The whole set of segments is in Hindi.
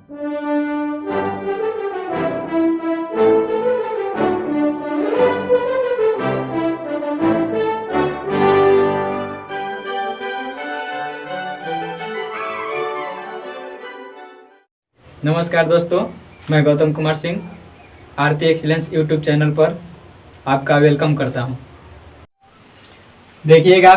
नमस्कार दोस्तों, मैं गौतम कुमार सिंह आरती एक्सीलेंस यूट्यूब चैनल पर आपका वेलकम करता हूं। देखिएगा,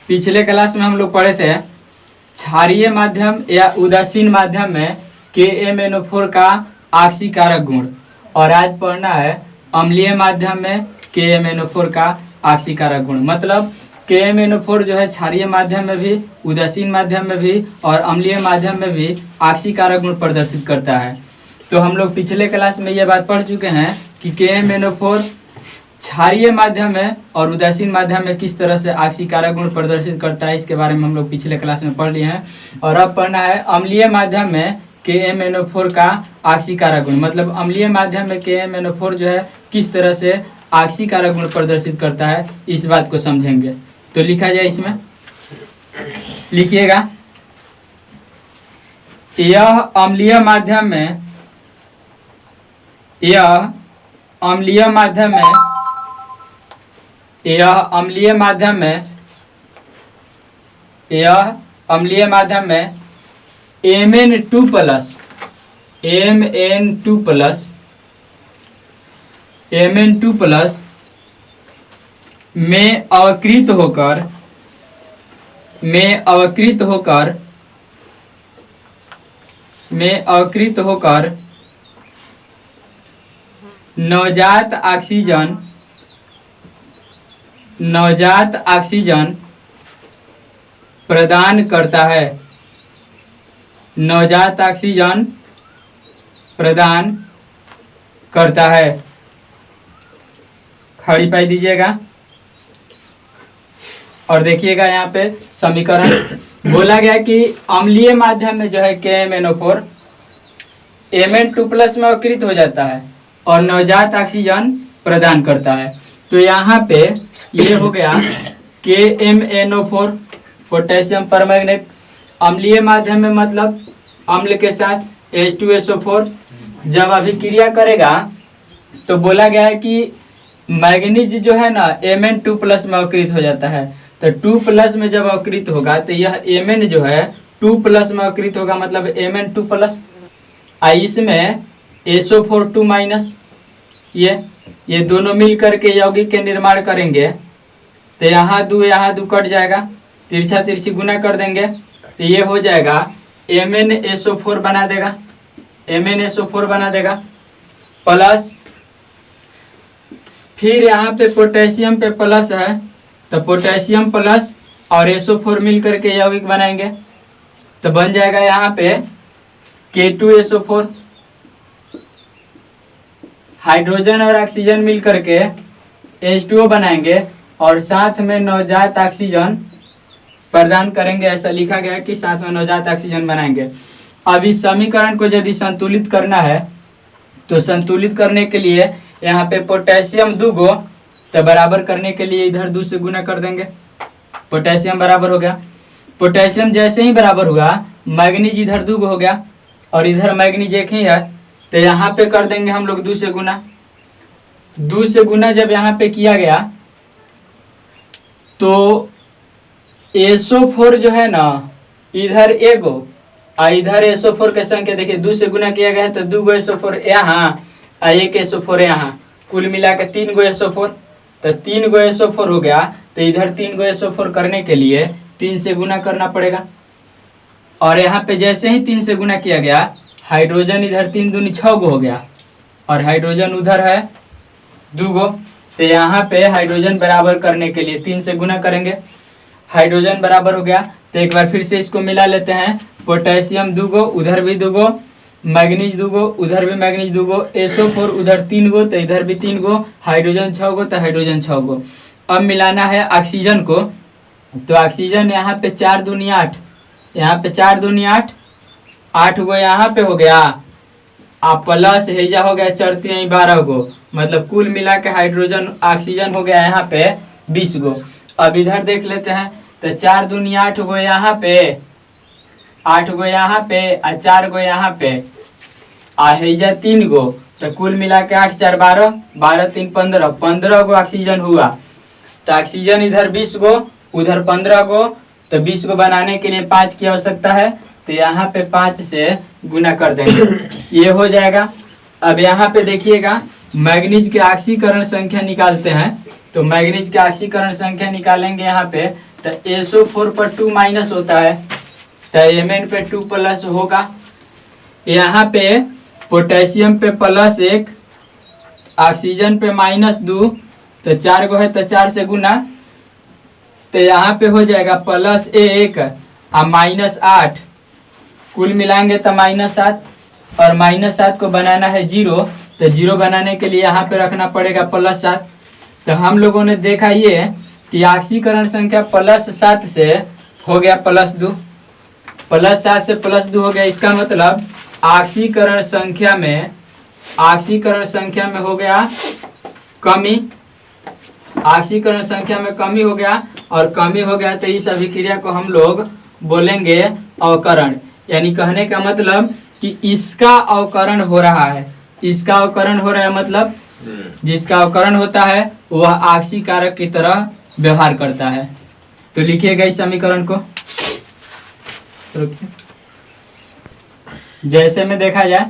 पिछले क्लास में हम लोग पढ़े थे क्षारीय माध्यम या उदासीन माध्यम में KMnO4 का ऑक्सीकारक गुण, और आज पढ़ना है अम्लीय माध्यम में KMnO4 का ऑक्सीकारक गुण। मतलब KMnO4 जो है क्षारीय माध्यम में भी, उदासीन माध्यम में भी और अम्लीय माध्यम में भी ऑक्सीकारक गुण प्रदर्शित करता है। तो हम लोग पिछले क्लास में ये बात पढ़ चुके हैं कि KMnO4 क्षारीय माध्यम में और उदासीन माध्यम में किस तरह से ऑक्सीकारक गुण प्रदर्शित करता है, इसके बारे में हम लोग पिछले क्लास में पढ़ लिए हैं। और अब पढ़ना है अम्लीय माध्यम में KMnO4 का ऑक्सीकारक गुण। मतलब अम्लीय माध्यम में KMnO4 जो है किस तरह से ऑक्सीकारक गुण प्रदर्शित करता है, इस बात को समझेंगे। तो लिखा जाए, इसमें लिखिएगा, यह अम्लीय माध्यम में Mn2+ में अवकृत होकर नवजात ऑक्सीजन प्रदान करता है। नवजात ऑक्सीजन प्रदान करता है। खड़ी पाई दीजिएगा और देखिएगा, यहाँ पे समीकरण बोला गया कि अम्लीय माध्यम में जो है KMnO4 Mn2+ में अवकृत हो जाता है और नवजात ऑक्सीजन प्रदान करता है। तो यहाँ पे ये हो गया KMnO4 पोटेशियम परमैंगनेट। अम्लीय माध्यम में मतलब अम्ल के साथ H2SO4 जब अभिक्रिया करेगा तो बोला गया है कि मैग्नीज जो है ना Mn2+ में अवकृत हो जाता है। तो 2+ में जब अवकृत होगा तो यह Mn जो है 2+ में अवकृत होगा, मतलब Mn2+। इसमें SO4 2- ये दोनों मिल करके यौगिक के निर्माण करेंगे। तो यहाँ दो कट जाएगा, तिरछा तिरछी गुना कर देंगे तो ये हो जाएगा MnSO4 बना देगा प्लस, फिर यहाँ पे पोटेशियम पे प्लस है तो पोटेशियम प्लस और SO4 मिल करके यौगिक बनाएंगे तो बन जाएगा यहाँ पे K2SO4। हाइड्रोजन और ऑक्सीजन मिल करके H2O बनाएंगे और साथ में नवजात ऑक्सीजन प्रदान करेंगे। ऐसा लिखा गया है कि साथ में नवजात ऑक्सीजन बनाएंगे। अब इस समीकरण को यदि संतुलित करना है तो संतुलित करने के लिए यहाँ पे पोटेशियम 2 गो, तो बराबर करने के लिए इधर 2 से गुना कर देंगे। पोटेशियम बराबर हो गया, पोटेशियम जैसे ही बराबर हुआ मैग्नीज इधर 2 गो हो गया और इधर मैग्नीज एक ही है, तो यहाँ पे कर देंगे हम लोग 2 से गुना। 2 से गुना जब यहाँ पे किया गया तो SO4 जो है ना इधर एगो और इधर SO4 के संख्या देखिए 2 से गुना किया गया है तो 2 गो SO4 यहाँ और 1 SO4 यहाँ, कुल मिला के 3 गो SO4। तो 3 गो SO4 हो गया, तो इधर 3 गो SO4 करने के लिए 3 से गुना करना पड़ेगा। और यहाँ पे जैसे ही 3 से गुना किया गया, हाइड्रोजन इधर 3 दूनी 6 गो हो गया और हाइड्रोजन उधर है 2 गो। तो यहाँ पे हाइड्रोजन बराबर करने के लिए 3 से गुना करेंगे, हाइड्रोजन बराबर हो गया। तो एक बार फिर से इसको मिला लेते हैं, पोटेशियम 2 गो, उधर भी 2 गो, मैग्नीज 2 गो, उधर भी मैग्नीज 2 गो, SO4 उधर 3 गो तो इधर भी 3 गो, हाइड्रोजन 6 गो तो हाइड्रोजन 6 गो। अब मिलाना है ऑक्सीजन को, तो ऑक्सीजन यहाँ पे 4 दूनी 8, यहाँ पे 4 दूनी 8, 8 गो यहाँ पे हो गया, आप प्लस हेजा हो गया 4 3 12 गो, मतलब कुल मिला के हाइड्रोजन ऑक्सीजन हो गया यहाँ पे 20 गो। अब इधर देख लेते हैं, तो 4 दूनी 8 गो यहाँ पे, 8 गो यहाँ पे और 4 गो यहाँ पे, हैजा 3 गो, तो कुल मिला के 8 4 12, 12 3 15, 15 गो ऑक्सीजन हुआ। तो ऑक्सीजन इधर 20 गो, उधर 15 गो, तो 20 को बनाने के लिए 5 की आवश्यकता है, तो यहाँ पे 5 से गुना कर देंगे, ये हो जाएगा। अब यहाँ पे देखिएगा मैग्नीज के ऑक्सीकरण संख्या निकालते हैं, तो मैग्नीज के ऑक्सीकरण संख्या निकालेंगे यहाँ पे, तो SO4 पर 2 माइनस होता है, तो Mn पे 2 प्लस होगा। यहाँ पे पोटेशियम पे +1, ऑक्सीजन पे -2, तो 4 गो है तो 4 से गुना, तो यहाँ पे हो जाएगा +1 और -8, कुल मिलाएंगे तो -7, और -7 को बनाना है 0, तो 0 बनाने के लिए यहाँ पे रखना पड़ेगा +7। तो हम लोगों ने देखा ये कि ऑक्सीकरण संख्या +7 से हो गया +2, +7 से +2 हो गया। इसका मतलब ऑक्सीकरण संख्या में हो गया कमी, ऑक्सीकरण संख्या में कमी हो गया, और कमी हो गया तो इस अभिक्रिया को हम लोग बोलेंगे अवकरण। यानी कहने का मतलब कि इसका अवकरण हो रहा है, इसका अवकरण हो रहा है, मतलब जिसका अवकरण होता है वह ऑक्सीकारक की तरह व्यवहार करता है। तो लिखिएगा इस समीकरण को, जैसे में देखा जाए,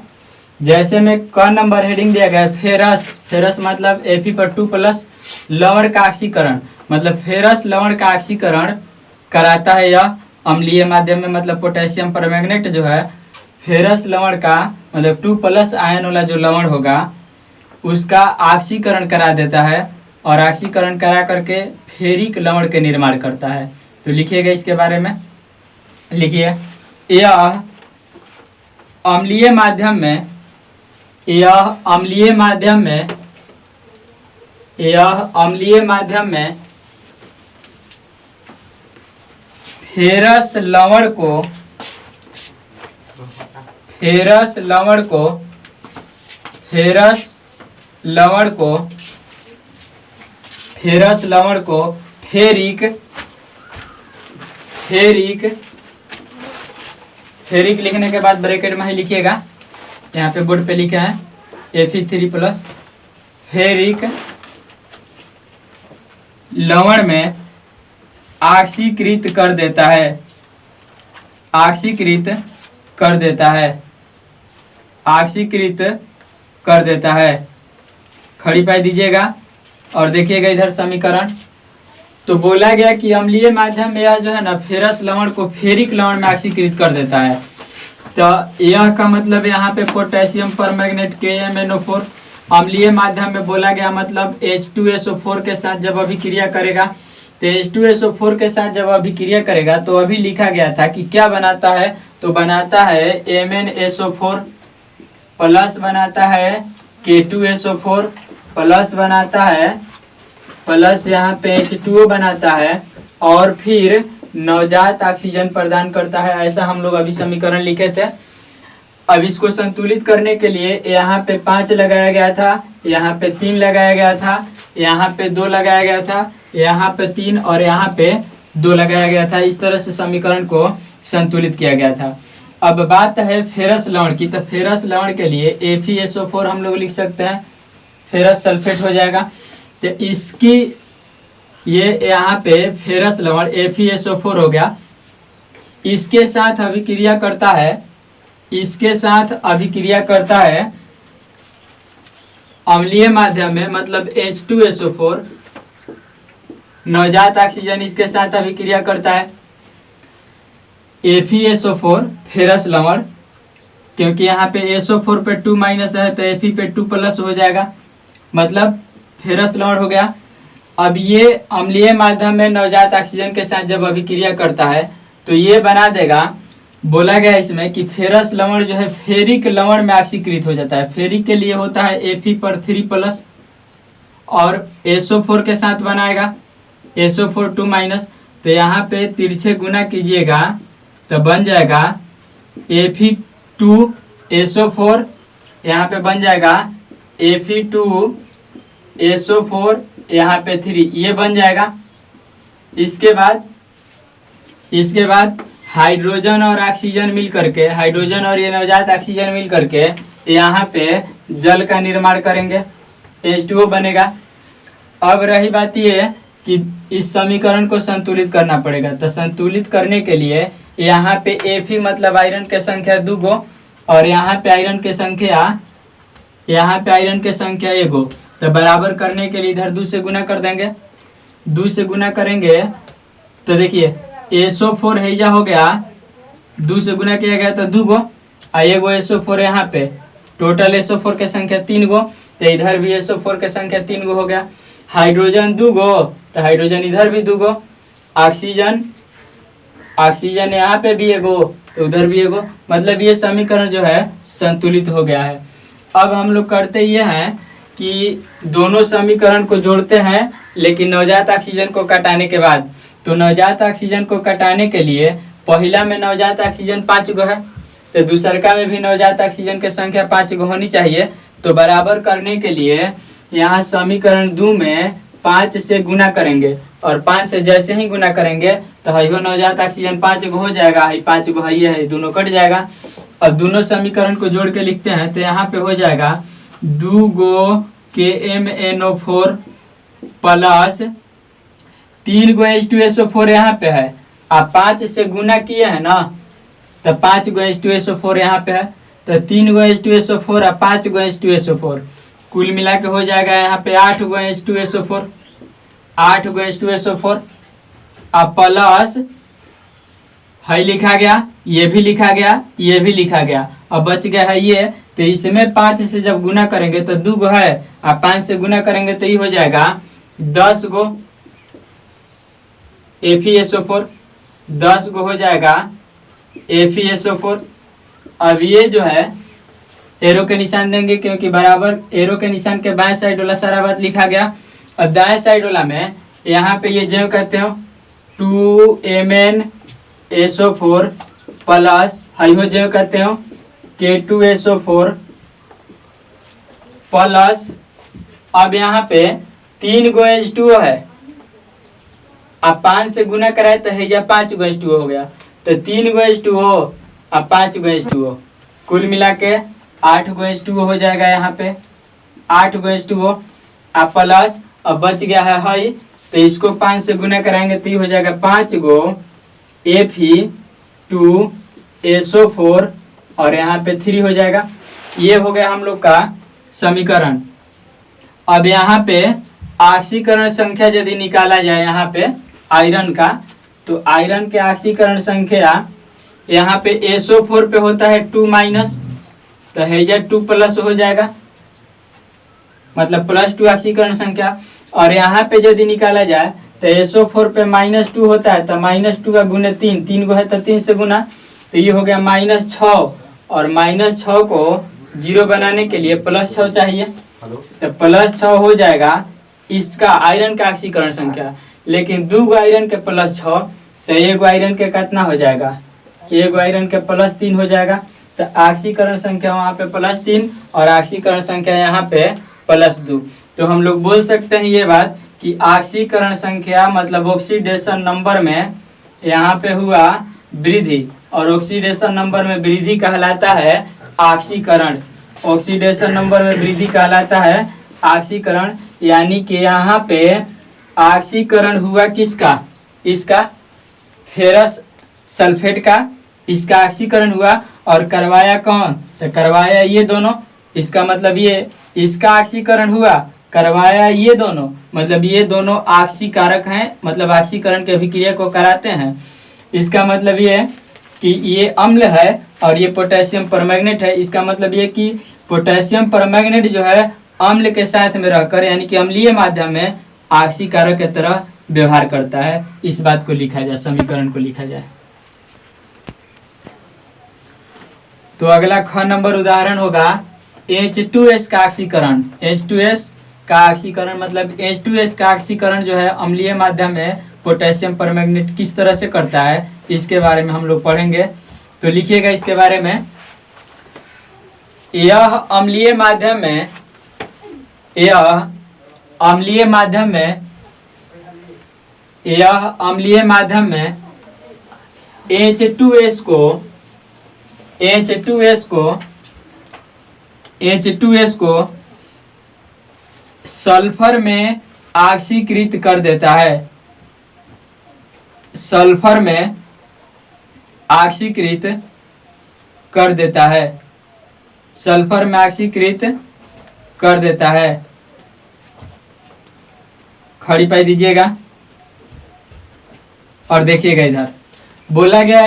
जैसे में क नंबर हेडिंग दिया गया है फेरस, फेरस मतलब Fe पर 2 प्लस, लवण का ऑक्सीकरण मतलब फेरस लवण का ऑक्सीकरण कराता है यह अम्लीय माध्यम में, मतलब पोटेशियम परमैंगनेट जो है फेरस लवण का मतलब 2 प्लस आयन वाला जो लवण होगा उसका ऑक्सीकरण करा देता है, और ऑक्सीकरण करा करके फेरिक लवण के निर्माण करता है। तो लिखिएगा इसके बारे में, लिखिए यह अम्लीय माध्यम में, यह अम्लीय माध्यम में फेरस लवण को फेरिक लिखने के बाद ब्रैकेट में ही लिखिएगा, यहाँ पे बोर्ड पे लिखा है Fe3 प्लस, फेरिक लवण में ऑक्सीकृत कर देता है, खड़ी पाई दीजिएगा और देखिएगा इधर समीकरण। तो बोला गया कि अम्लीय माध्यम में यह जो है ना फेरस लवण को फेरिक लवण में ऑक्सीकृत कर देता है। तो यह का मतलब यहाँ पे पोटेशियम परमैंगनेट KMnO4 अम्लीय माध्यम में बोला गया, मतलब H2SO4 के साथ जब अभिक्रिया करेगा, तो H2SO4 के साथ जब अभिक्रिया करेगा तो अभी लिखा गया था कि क्या बनाता है, तो बनाता है MnSO4 प्लस बनाता है K2SO4 प्लस बनाता है, प्लस यहाँ पे H2O बनाता है, और फिर नवजात ऑक्सीजन प्रदान करता है। ऐसा हम लोग अभी समीकरण लिखे थे। अब इसको संतुलित करने के लिए यहाँ पे 5 लगाया गया था, यहाँ पे 3 लगाया गया था, यहाँ पे 2 लगाया गया था, यहाँ पे 3 और यहाँ पे 2 लगाया गया था। इस तरह से समीकरण को संतुलित किया गया था। अब बात है फेरस लवण की, तो फेरस लवण के लिए FeSO4 हम लोग लिख सकते हैं, फेरस सल्फेट हो जाएगा। तो इसकी ये यहाँ पे फेरस लवण FeSO4 हो गया, इसके साथ अभिक्रिया करता है, अम्लीय माध्यम में, मतलब H2SO4 नवजात ऑक्सीजन इसके साथ अभिक्रिया करता है FeSO4 फेरस लवण, क्योंकि यहाँ पे SO4 पे 2 माइनस है तो Fe पे 2 प्लस हो जाएगा, मतलब फेरस लवण हो गया। अब ये अम्लीय माध्यम में नवजात ऑक्सीजन के साथ जब अभिक्रिया करता है तो ये बना देगा, बोला गया इसमें कि फेरस लवण जो है फेरिक लवण में ऑक्सीकृत हो जाता है। फेरिक के लिए होता है Fe पर 3 प्लस, और SO4 के साथ बनाएगा SO4 2 माइनस, तो यहाँ पे तिरछे गुना कीजिएगा तो बन जाएगा Fe2SO4, यहाँ पे बन जाएगा Fe2SO4, यहाँ पे 3, ये बन जाएगा। इसके बाद हाइड्रोजन और ऑक्सीजन मिल करके, हाइड्रोजन और ये नवजात ऑक्सीजन मिल करके यहाँ पे जल का निर्माण करेंगे, H2O बनेगा। अब रही बात ये कि इस समीकरण को संतुलित करना पड़ेगा, तो संतुलित करने के लिए यहाँ पे Fe मतलब आयरन के संख्या 2 गो और यहाँ पे आयरन के संख्या 1 गो, तो बराबर करने के लिए इधर 2 से गुना कर देंगे। 2 से गुना करेंगे तो देखिए SO4 हैजा हो गया, 2 से गुना किया गया तो 2 गो, 1 गो SO4 यहाँ पे, टोटल SO4 के संख्या 3 गो, तो इधर भी SO4 के संख्या 3 गो हो गया। हाइड्रोजन 2 गो, तो हाइड्रोजन इधर भी 2 गो, ऑक्सीजन यहाँ पे भी 1 गो, तो उधर भी 1 गो, मतलब ये समीकरण जो है संतुलित हो गया है। अब हम लोग करते ये हैं कि दोनों समीकरण को जोड़ते हैं, लेकिन नवजात ऑक्सीजन को कटाने के बाद। तो नवजात ऑक्सीजन को कटाने के लिए पहला में नवजात ऑक्सीजन 5 गो है, तो दूसरका में भी नवजात ऑक्सीजन की संख्या 5 गो होनी चाहिए। तो बराबर करने के लिए यहाँ समीकरण 2 में 5 से गुना करेंगे, और 5 से जैसे ही गुना करेंगे तो हई नवजात ऑक्सीजन 5 गो हो जाएगा, हई 5 गो है, दोनों कट जाएगा। अब दोनों समीकरण को जोड़ के लिखते हैं, तो यहाँ पे हो जाएगा 2 गो KMnO4 प्लस 3 गो H2SO4 यहाँ पे है, आप 5 से गुना किए हैं ना, तो 5 गो H2SO4 यहाँ पे है, तो 3 गो H2SO4 और 5 गो H2SO4 कुल मिला के हो जाएगा यहाँ पे 8 गो H2SO4, 8 गो H2SO4 अब प्लस है लिखा गया, ये भी लिखा गया, ये भी लिखा गया, अब बच गया है ये। तो इसमें 5 से जब गुना करेंगे तो 2 गो है, अब 5 से गुना करेंगे तो ये हो जाएगा 10 गो FeSO4, 10 गो हो जाएगा FeSO4। अब ये जो है एरो के निशान देंगे, क्योंकि बराबर एरो के निशान के बाएं साइड वाला सारा बात लिखा गया। और दाएं साइड वाला में यहाँ पे ये जो कहते हो 2MnSO4 प्लस हाइहो जो कहते हो K2SO4 प्लस, अब यहाँ पे 3 गो H2O है, अब 5 से गुना कराए तो है या 5 गो H2O हो गया, तो 3 गो H2O अब 5 गो H2O, कुल मिला के 8 गो H2O हो जाएगा यहाँ पे, 8 गो H2O अब प्लस, अब बच गया है हई, तो इसको 5 से गुना कराएंगे तो ये हो जाएगा 5 गो Fe2SO4 और यहाँ पे 3 हो जाएगा। ये हो गया हम लोग का समीकरण। अब यहाँ पे ऑक्सीकरण संख्या यदि निकाला जाए यहाँ पे आयरन का, तो आयरन के ऑक्सीकरण संख्या यहाँ पे SO4 पे होता है 2 माइनस, तो हैजा 2 प्लस हो जाएगा, मतलब +2 ऑक्सीकरण संख्या। और यहाँ पे यदि निकाला जाए तो SO4 पे -2 होता है, तो -2 का गुना 3, 3 गो है तो 3 से गुना, तो ये हो गया -6, और -6 को 0 बनाने के लिए +6 चाहिए, तो +6 हो जाएगा इसका आयरन का ऑक्सीकरण संख्या। लेकिन 2 गो आयरन के +6, तो 1 गो आयरन के कितना हो जाएगा, 1 गो आयरन के +3 हो जाएगा, तो ऑक्सीकरण संख्या वहाँ पे +3 और ऑक्सीकरण संख्या यहाँ पे +2। तो हम लोग बोल सकते हैं ये बात कि ऑक्सीकरण संख्या मतलब ऑक्सीडेशन नंबर में यहाँ पे हुआ वृद्धि, और ऑक्सीडेशन नंबर में वृद्धि कहलाता है ऑक्सीकरण, ऑक्सीडेशन नंबर में वृद्धि कहलाता है ऑक्सीकरण। यानी कि यहाँ पे ऑक्सीकरण हुआ किसका, इसका फेरस सल्फेट का, इसका ऑक्सीकरण हुआ, और करवाया कौन, तो करवाया ये दोनों, इसका मतलब ये इसका ऑक्सीकरण हुआ, करवाया ये दोनों, मतलब ये दोनों ऑक्सीकारक हैं, मतलब ऑक्सीकरण की अभिक्रिया को कराते हैं। इसका मतलब ये कि ये अम्ल है और ये पोटेशियम परमैंगनेट है, इसका मतलब ये कि पोटेशियम परमैंगनेट जो है अम्ल के साथ में रहकर यानी कि अम्लीय माध्यम में ऑक्सीकारक की तरह व्यवहार करता है। इस बात को लिखा जाए, समीकरण को लिखा जाए। तो अगला ख नंबर उदाहरण होगा H2S का ऑक्सीकरण। H2S का ऑक्सीकरण मतलब H2S का ऑक्सीकरण जो है अम्लीय माध्यम में पोटेशियम परमैंगनेट किस तरह से करता है, इसके बारे में हम लोग पढ़ेंगे। तो लिखिएगा इसके बारे में, यह अम्लीय माध्यम में H2S को H2S को सल्फर में ऑक्सीकृत कर देता है, सल्फर में ऑक्सीकृत कर देता है, सल्फर में ऑक्सीकृत कर देता है। खड़ी पाई दीजिएगा और देखिएगा इधर बोला गया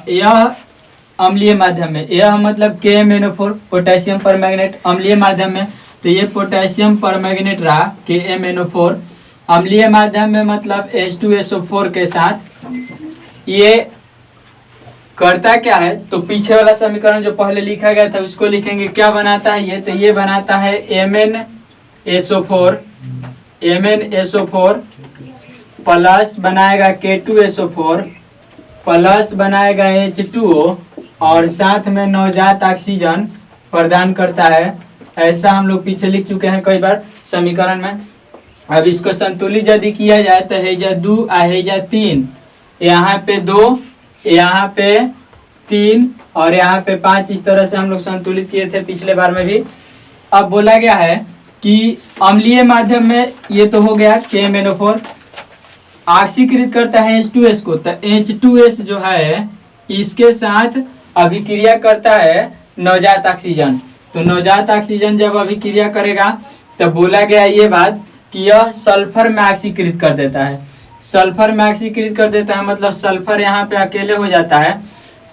यह अम्लीय माध्यम में, यह मतलब KMnO4 पोटेशियम परमैंगनेट अम्लीय माध्यम में, तो ये पोटेशियम परमैंगनेट रहा KMnO4 अम्लीय माध्यम में, मतलब H2SO4 के साथ ये करता क्या है। तो पीछे वाला समीकरण जो पहले लिखा गया था उसको लिखेंगे, क्या बनाता है ये, तो ये बनाता है MnSO4 प्लस बनाएगा K2SO4 प्लस बनाएगा H2O और साथ में नवजात ऑक्सीजन प्रदान करता है। ऐसा हम लोग पीछे लिख चुके हैं कई बार समीकरण में। अब इसको संतुलित यदि किया जाए तो हेजा 2 हेजा 3, यहाँ पे 2, यहाँ पे 3 और यहाँ पे 5, इस तरह से हम लोग संतुलित किए थे पिछले बार में भी। अब बोला गया है कि अम्लीय माध्यम में ये तो हो गया KMnO4 ऑक्सीकृत करता है H2S को, तो H2S जो है इसके साथ अभिक्रिया करता है नवजात ऑक्सीजन। तो नवजात ऑक्सीजन जब अभिक्रिया करेगा तब बोला गया ये बात कि यह सल्फर में ऑक्सीकृत कर देता है, सल्फर में ऑक्सीकृत कर देता है, मतलब सल्फर यहाँ पे अकेले हो जाता है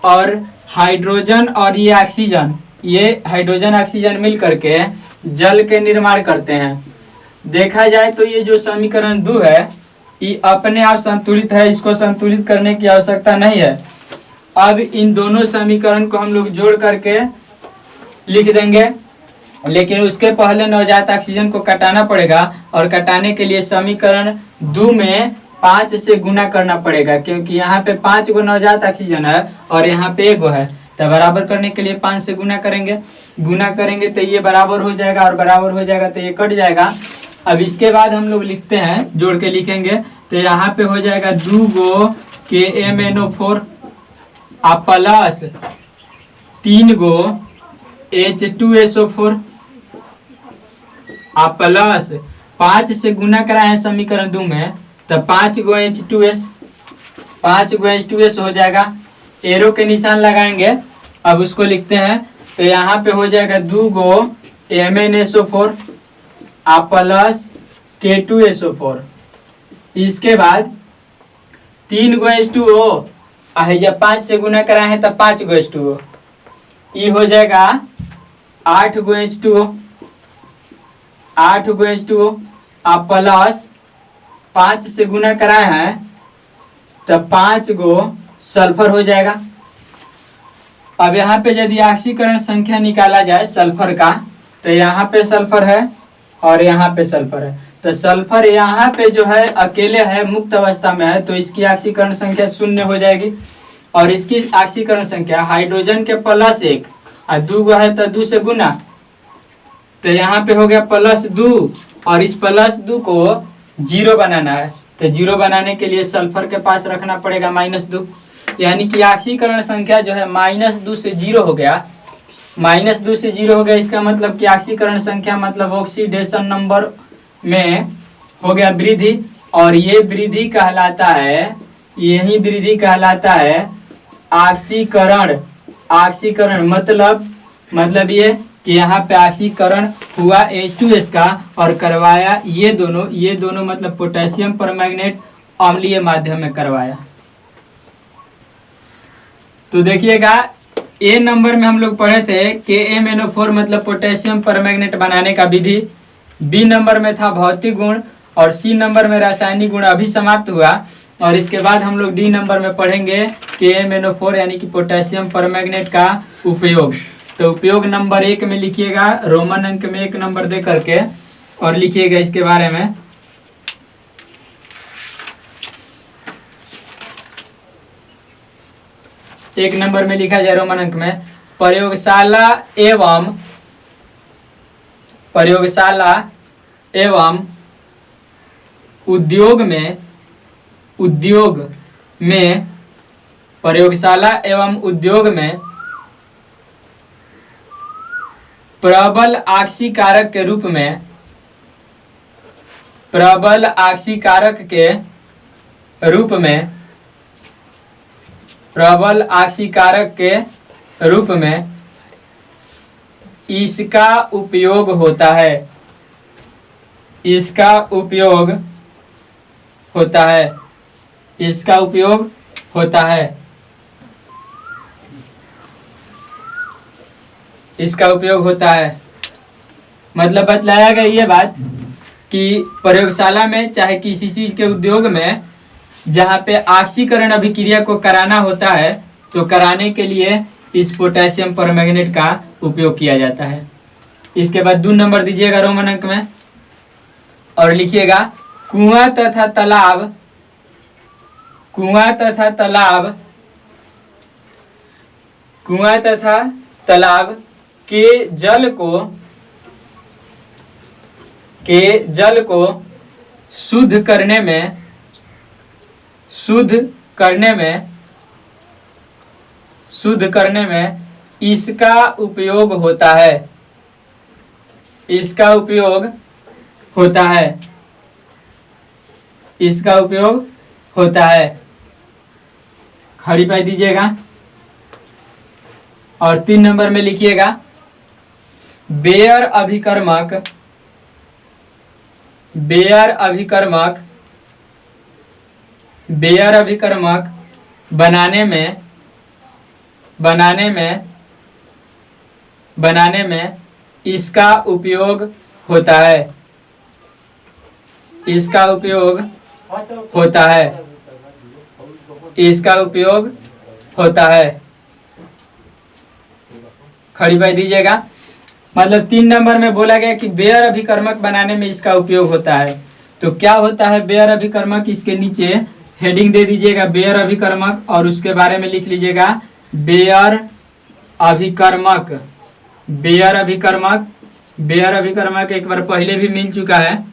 और हाइड्रोजन और ये ऑक्सीजन, ये हाइड्रोजन ऑक्सीजन मिल करके जल के निर्माण करते हैं। देखा जाए तो ये जो समीकरण 2 है ये अपने आप संतुलित है, इसको संतुलित करने की आवश्यकता नहीं है। अब इन दोनों समीकरण को हम लोग जोड़ करके लिख देंगे, लेकिन उसके पहले नवजात ऑक्सीजन को कटाना पड़ेगा और कटाने के लिए समीकरण 2 में 5 से गुना करना पड़ेगा, क्योंकि यहाँ पे 5 गो नवजात ऑक्सीजन है और यहाँ पे 1 गो है। तो बराबर करने के लिए 5 से गुना करेंगे तो ये बराबर हो जाएगा और बराबर हो जाएगा तो ये कट जाएगा। अब इसके बाद हम लोग लिखते हैं, जोड़ के लिखेंगे, तो यहाँ पे हो जाएगा 2 गो KMnO4 प्लस 3 गो H2SO4 प्लस 5 से गुना कराए हैं समीकरण 2 में, तो 5 गो H2S हो जाएगा। एरो के निशान लगाएंगे, अब उसको लिखते हैं, तो यहाँ पे हो जाएगा 2 गो MnSO4 प्लस K2SO4। इसके बाद 3 गो H2O जब 5 से गुना कराए हैं तब 5 गो H2O, ये हो जाएगा 8 गो H2O प्लस 5 से गुना कराए हैं तब 5 गो सल्फर हो जाएगा। अब यहाँ पे यदि ऑक्सीकरण संख्या निकाला जाए सल्फर का, तो यहाँ पे सल्फर है और यहाँ पे सल्फर है, तो सल्फर यहाँ पे जो है अकेले है, मुक्त अवस्था में है, तो इसकी ऑक्सीकरण संख्या 0 हो जाएगी। और इसकी ऑक्सीकरण संख्या हाइड्रोजन के +1 और 2 गो है तो 2 से गुना, तो यहाँ पे हो गया +2 और इस +2 को 0 बनाना है, तो 0 बनाने के लिए सल्फर के पास रखना पड़ेगा -2, यानी कि ऑक्सीकरण संख्या जो है -2 से 0 हो गया, -2 से 0 हो गया। इसका मतलब कि ऑक्सीकरण संख्या मतलब ऑक्सीडेशन नंबर में हो गया वृद्धि, और ये वृद्धि कहलाता है, यही वृद्धि कहलाता है ऑक्सीकरण। मतलब ये कि यहाँ पे ऑक्सीकरण हुआ H2S का और करवाया ये दोनों मतलब पोटेशियम परमैंगनेट अम्लीय माध्यम में करवाया। तो देखिएगा A नंबर में हम लोग पढ़े थे KMnO4 मतलब पोटेशियम परमैंगनेट बनाने का विधि, B नंबर में था भौतिक गुण और C नंबर में रासायनिक गुण अभी समाप्त हुआ। और इसके बाद हम लोग D नंबर में पढ़ेंगे KMnO4 यानी कि पोटेशियम परमैंगनेट का उपयोग। तो उपयोग नंबर 1 में लिखिएगा, रोमन अंक में 1 नंबर दे करके और लिखिएगा इसके बारे में। एक नंबर में लिखा जाए रोमन अंक में, प्रयोगशाला एवं उद्योग में प्रबल आक्सीकारक के रूप में, प्रबल आक्सीकारक के रूप में, प्रबल आक्सीकारक के रूप में इसका उपयोग होता है, इसका उपयोग होता है, इसका उपयोग होता है, इसका उपयोग होता है। मतलब बतलाया गया ये बात कि प्रयोगशाला में चाहे किसी चीज के उद्योग में जहाँ पे ऑक्सीकरण अभिक्रिया को कराना होता है तो कराने के लिए इस पोटेशियम परमैंगनेट का उपयोग किया जाता है। इसके बाद 2 नंबर दीजिएगा रोमन अंक में और लिखिएगा कुआं तथा तालाब, कुआं तथा तालाब, कुआं तथा तालाब के जल को शुद्ध करने में, शुद्ध करने में इसका उपयोग होता है, इसका उपयोग होता है, इसका उपयोग होता है। खड़ी पाई दीजिएगा और 3 नंबर में लिखिएगा बेयर अभिकर्मक, बेयर अभिकर्मक, बेयर अभिकर्मक बनाने में इसका उपयोग होता है, इसका उपयोग होता है, इसका उपयोग होता है। खड़ी पाई दीजिएगा। मतलब 3 नंबर में बोला गया कि बेयर अभिकर्मक बनाने में इसका उपयोग होता है। तो क्या होता है बेयर अभिकर्मक, इसके नीचे हेडिंग दे दीजिएगा बेयर अभिकर्मक और उसके बारे में लिख लीजिएगा बेयर अभिकर्मक, बेयर अभिकर्मक। बेयर अभिकर्मक एक बार पहले भी मिल चुका है।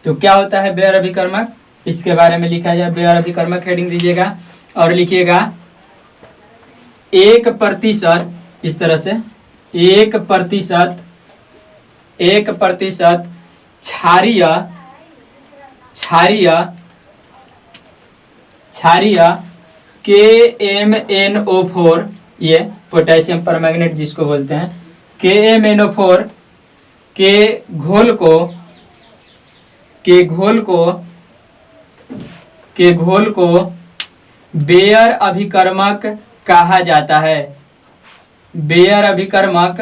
तो क्या होता है बेयर अभिकर्मक, इसके बारे में लिखा जाए। बेयर अभिकर्मक हेडिंग दीजिएगा और लिखिएगा 1%, इस तरह से 1% क्षारीय KMnO4, ये पोटेशियम परमैंगनेट जिसको बोलते हैं, KMnO4 के घोल को बेयर अभिकर्मक कहा जाता है, बेयर अभिकर्मक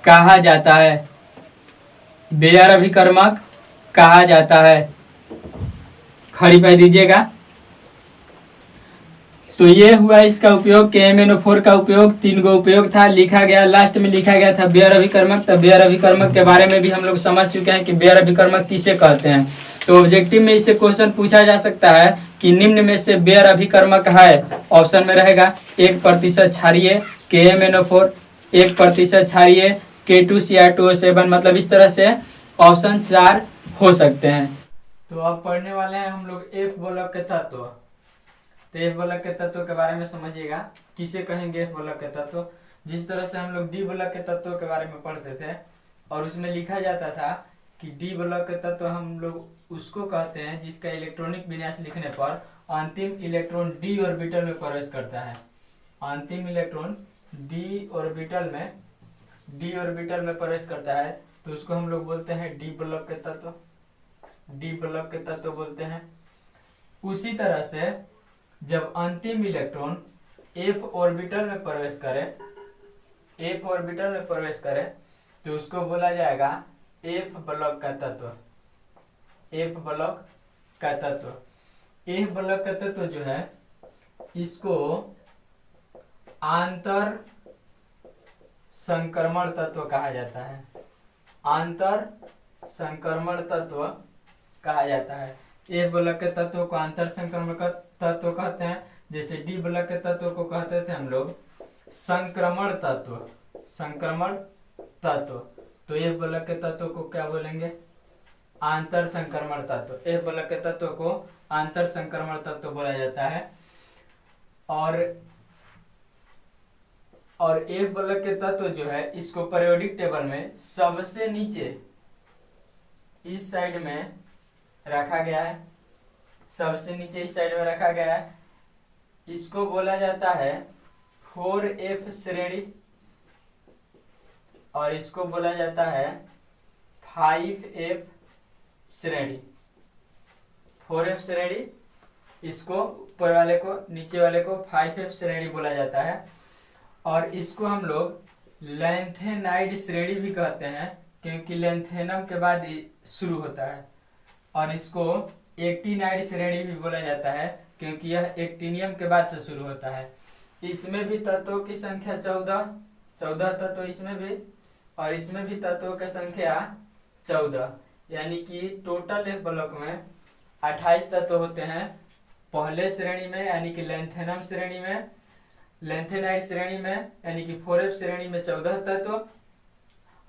कहा जाता है, बेयर अभिकर्मक कहा जाता है। खड़ी पाई दीजिएगा। तो ये हुआ इसका उपयोग, KMnO4 का उपयोग। 3 गो उपयोग था, लिखा गया लास्ट में लिखा गया था बेयर अभिकर्मक। तब बेयर अभिकर्मक के बारे में भी हम लोग समझ चुके हैं कि बेयर अभिकर्मक किसे कहते हैं। तो ऑब्जेक्टिव में इससे क्वेश्चन पूछा जा सकता है कि निम्न में से बेयर अभिकर्मक है। ऑप्शन में रहेगा 1% क्षारीय KMnO4, 1% क्षारीय K2Cr2O7। मतलब इस तरह से ऑप्शन 4 हो सकते हैं। तो अब पढ़ने वाले हैं हम लोग F ब्लॉक के तत्व। तो F ब्लॉक के तत्व के बारे में समझिएगा, किसे कहेंगे F ब्लॉक के तत्व। जिस तरह से हम लोग D ब्लॉक के तत्वों के बारे में पढ़ते थे और उसमें लिखा जाता था कि D ब्लॉक के तत्व हम लोग उसको कहते हैं जिसका इलेक्ट्रॉनिक विन्यास लिखने पर अंतिम इलेक्ट्रॉन D ऑर्बिटल में प्रवेश करता है। अंतिम इलेक्ट्रॉन D ऑर्बिटल में प्रवेश करता है तो उसको हम लोग बोलते हैं D ब्लॉक के तत्व, D ब्लॉक के तत्व बोलते हैं। उसी तरह से जब अंतिम इलेक्ट्रॉन F ऑर्बिटल में प्रवेश करे, F ऑर्बिटल में प्रवेश करे तो उसको बोला जाएगा F ब्लॉक का तत्व, F ब्लॉक का तत्व। F ब्लॉक का तत्व जो है इसको आंतर संक्रमण तत्व कहा जाता है, आंतर संक्रमण तत्व कहा जाता है। F ब्लॉक के तत्व को आंतर संक्रमण का तत्व कहते हैं। जैसे D ब्लॉक के तत्व को कहते थे हम लोग संक्रमण तत्व, संक्रमण तत्व। तो F ब्लॉक के तत्व को क्या बोलेंगे, आंतर संक्रमण तत्व। F ब्लॉक के तत्व को आंतर संक्रमण तत्व बोला जाता है। और एफ बलक के तत्व जो है इसको पीरियोडिक टेबल में सबसे नीचे इस साइड में रखा गया है, सबसे नीचे इस साइड में रखा गया है। इसको बोला जाता है 4F श्रेणी और इसको बोला जाता है 5F श्रेणी। 4F श्रेणी, इसको ऊपर वाले को नीचे वाले को 5F श्रेणी बोला जाता है। और इसको हम लोग लैंथेनाइड श्रेणी भी कहते हैं क्योंकि लैंथेनम के बाद शुरू होता है। और इसको एक्टिनाइड श्रेणी भी बोला जाता है क्योंकि यह एक्टिनियम के बाद से शुरू होता है। इसमें भी तत्वों की संख्या 14 तत्व इसमें भी, और इसमें भी तत्वों की संख्या 14, यानी कि टोटल एक ब्लॉक में 28 तत्व होते हैं। पहले श्रेणी में यानी कि लैंथेनम श्रेणी में, लैंथेनाइड श्रेणी में यानी कि 4F श्रेणी में 14 तत्व,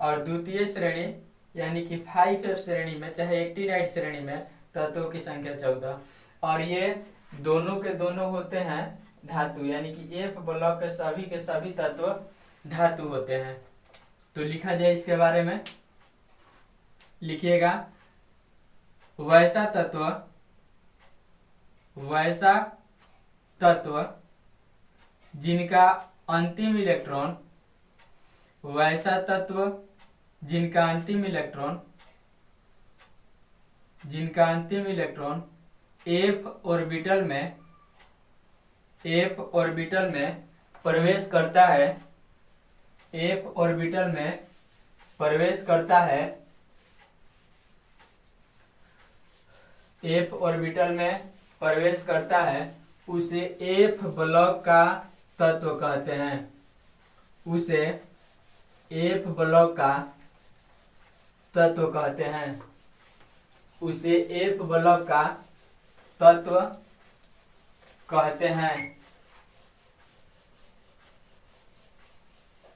और द्वितीय श्रेणी यानी कि 5F श्रेणी में चाहे एक्टिनाइड श्रेणी में तत्वों की संख्या 14। और ये दोनों के दोनों होते हैं धातु, यानी कि एफ ब्लॉक के सभी तत्व धातु होते हैं। तो लिखा जाए इसके बारे में, लिखिएगा वैसा तत्व जिनका अंतिम इलेक्ट्रॉन, वैसा तत्व जिनका अंतिम इलेक्ट्रॉन एफ ऑर्बिटल में प्रवेश करता है, एफ ऑर्बिटल में प्रवेश करता है, एफ ऑर्बिटल में प्रवेश करता है, उसे एफ ब्लॉक का तत्व कहते हैं, उसे एफ ब्लॉक का तत्व कहते हैं, उसे एफ ब्लॉक का तत्व कहते हैं।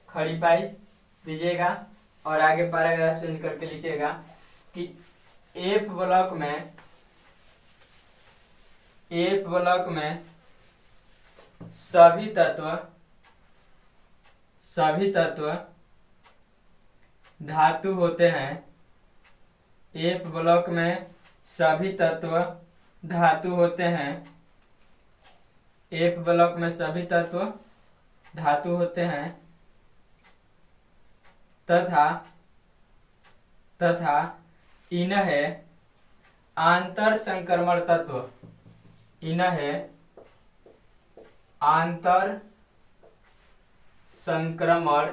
खड़ी पाई दीजिएगा और आगे पैराग्राफ चेंज करके लिखिएगा कि एफ ब्लॉक में सभी तत्व धातु होते हैं। एफ ब्लॉक में सभी तत्व धातु होते हैं, एफ ब्लॉक में सभी तत्व धातु होते हैं तथा इन्हें आंतर संक्रमण तत्व, इन्हें आंतर संक्रमण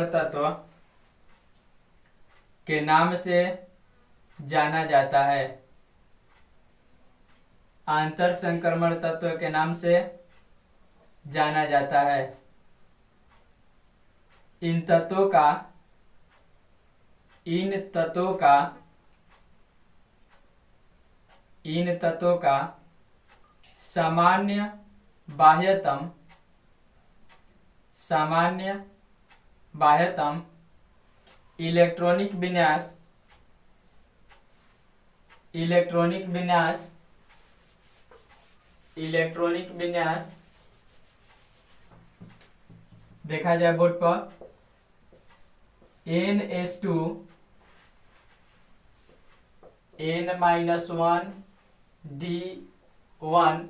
तत्व के नाम से जाना जाता है, आंतर संक्रमण तत्व के नाम से जाना जाता है। इन तत्वों का सामान्य बाह्यतम इलेक्ट्रॉनिक विन्यास देखा जाए बोर्ड पर NS2 N-1 D1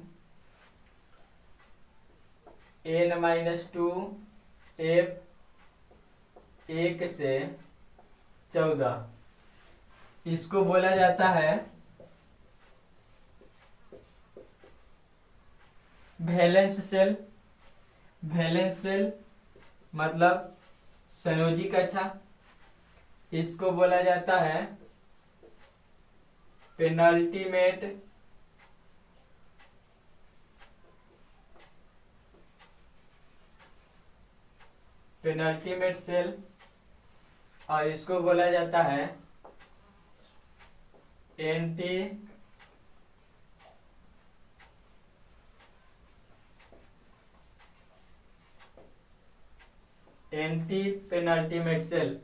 N-2 F 1 से 14, इसको बोला जाता है वैलेंस सेल। वैलेंस सेल मतलब संयोजी कक्षा। इसको बोला जाता है पेनल्टीमेट सेल, और इसको बोला जाता है एंटी पेनल्टीमेट सेल।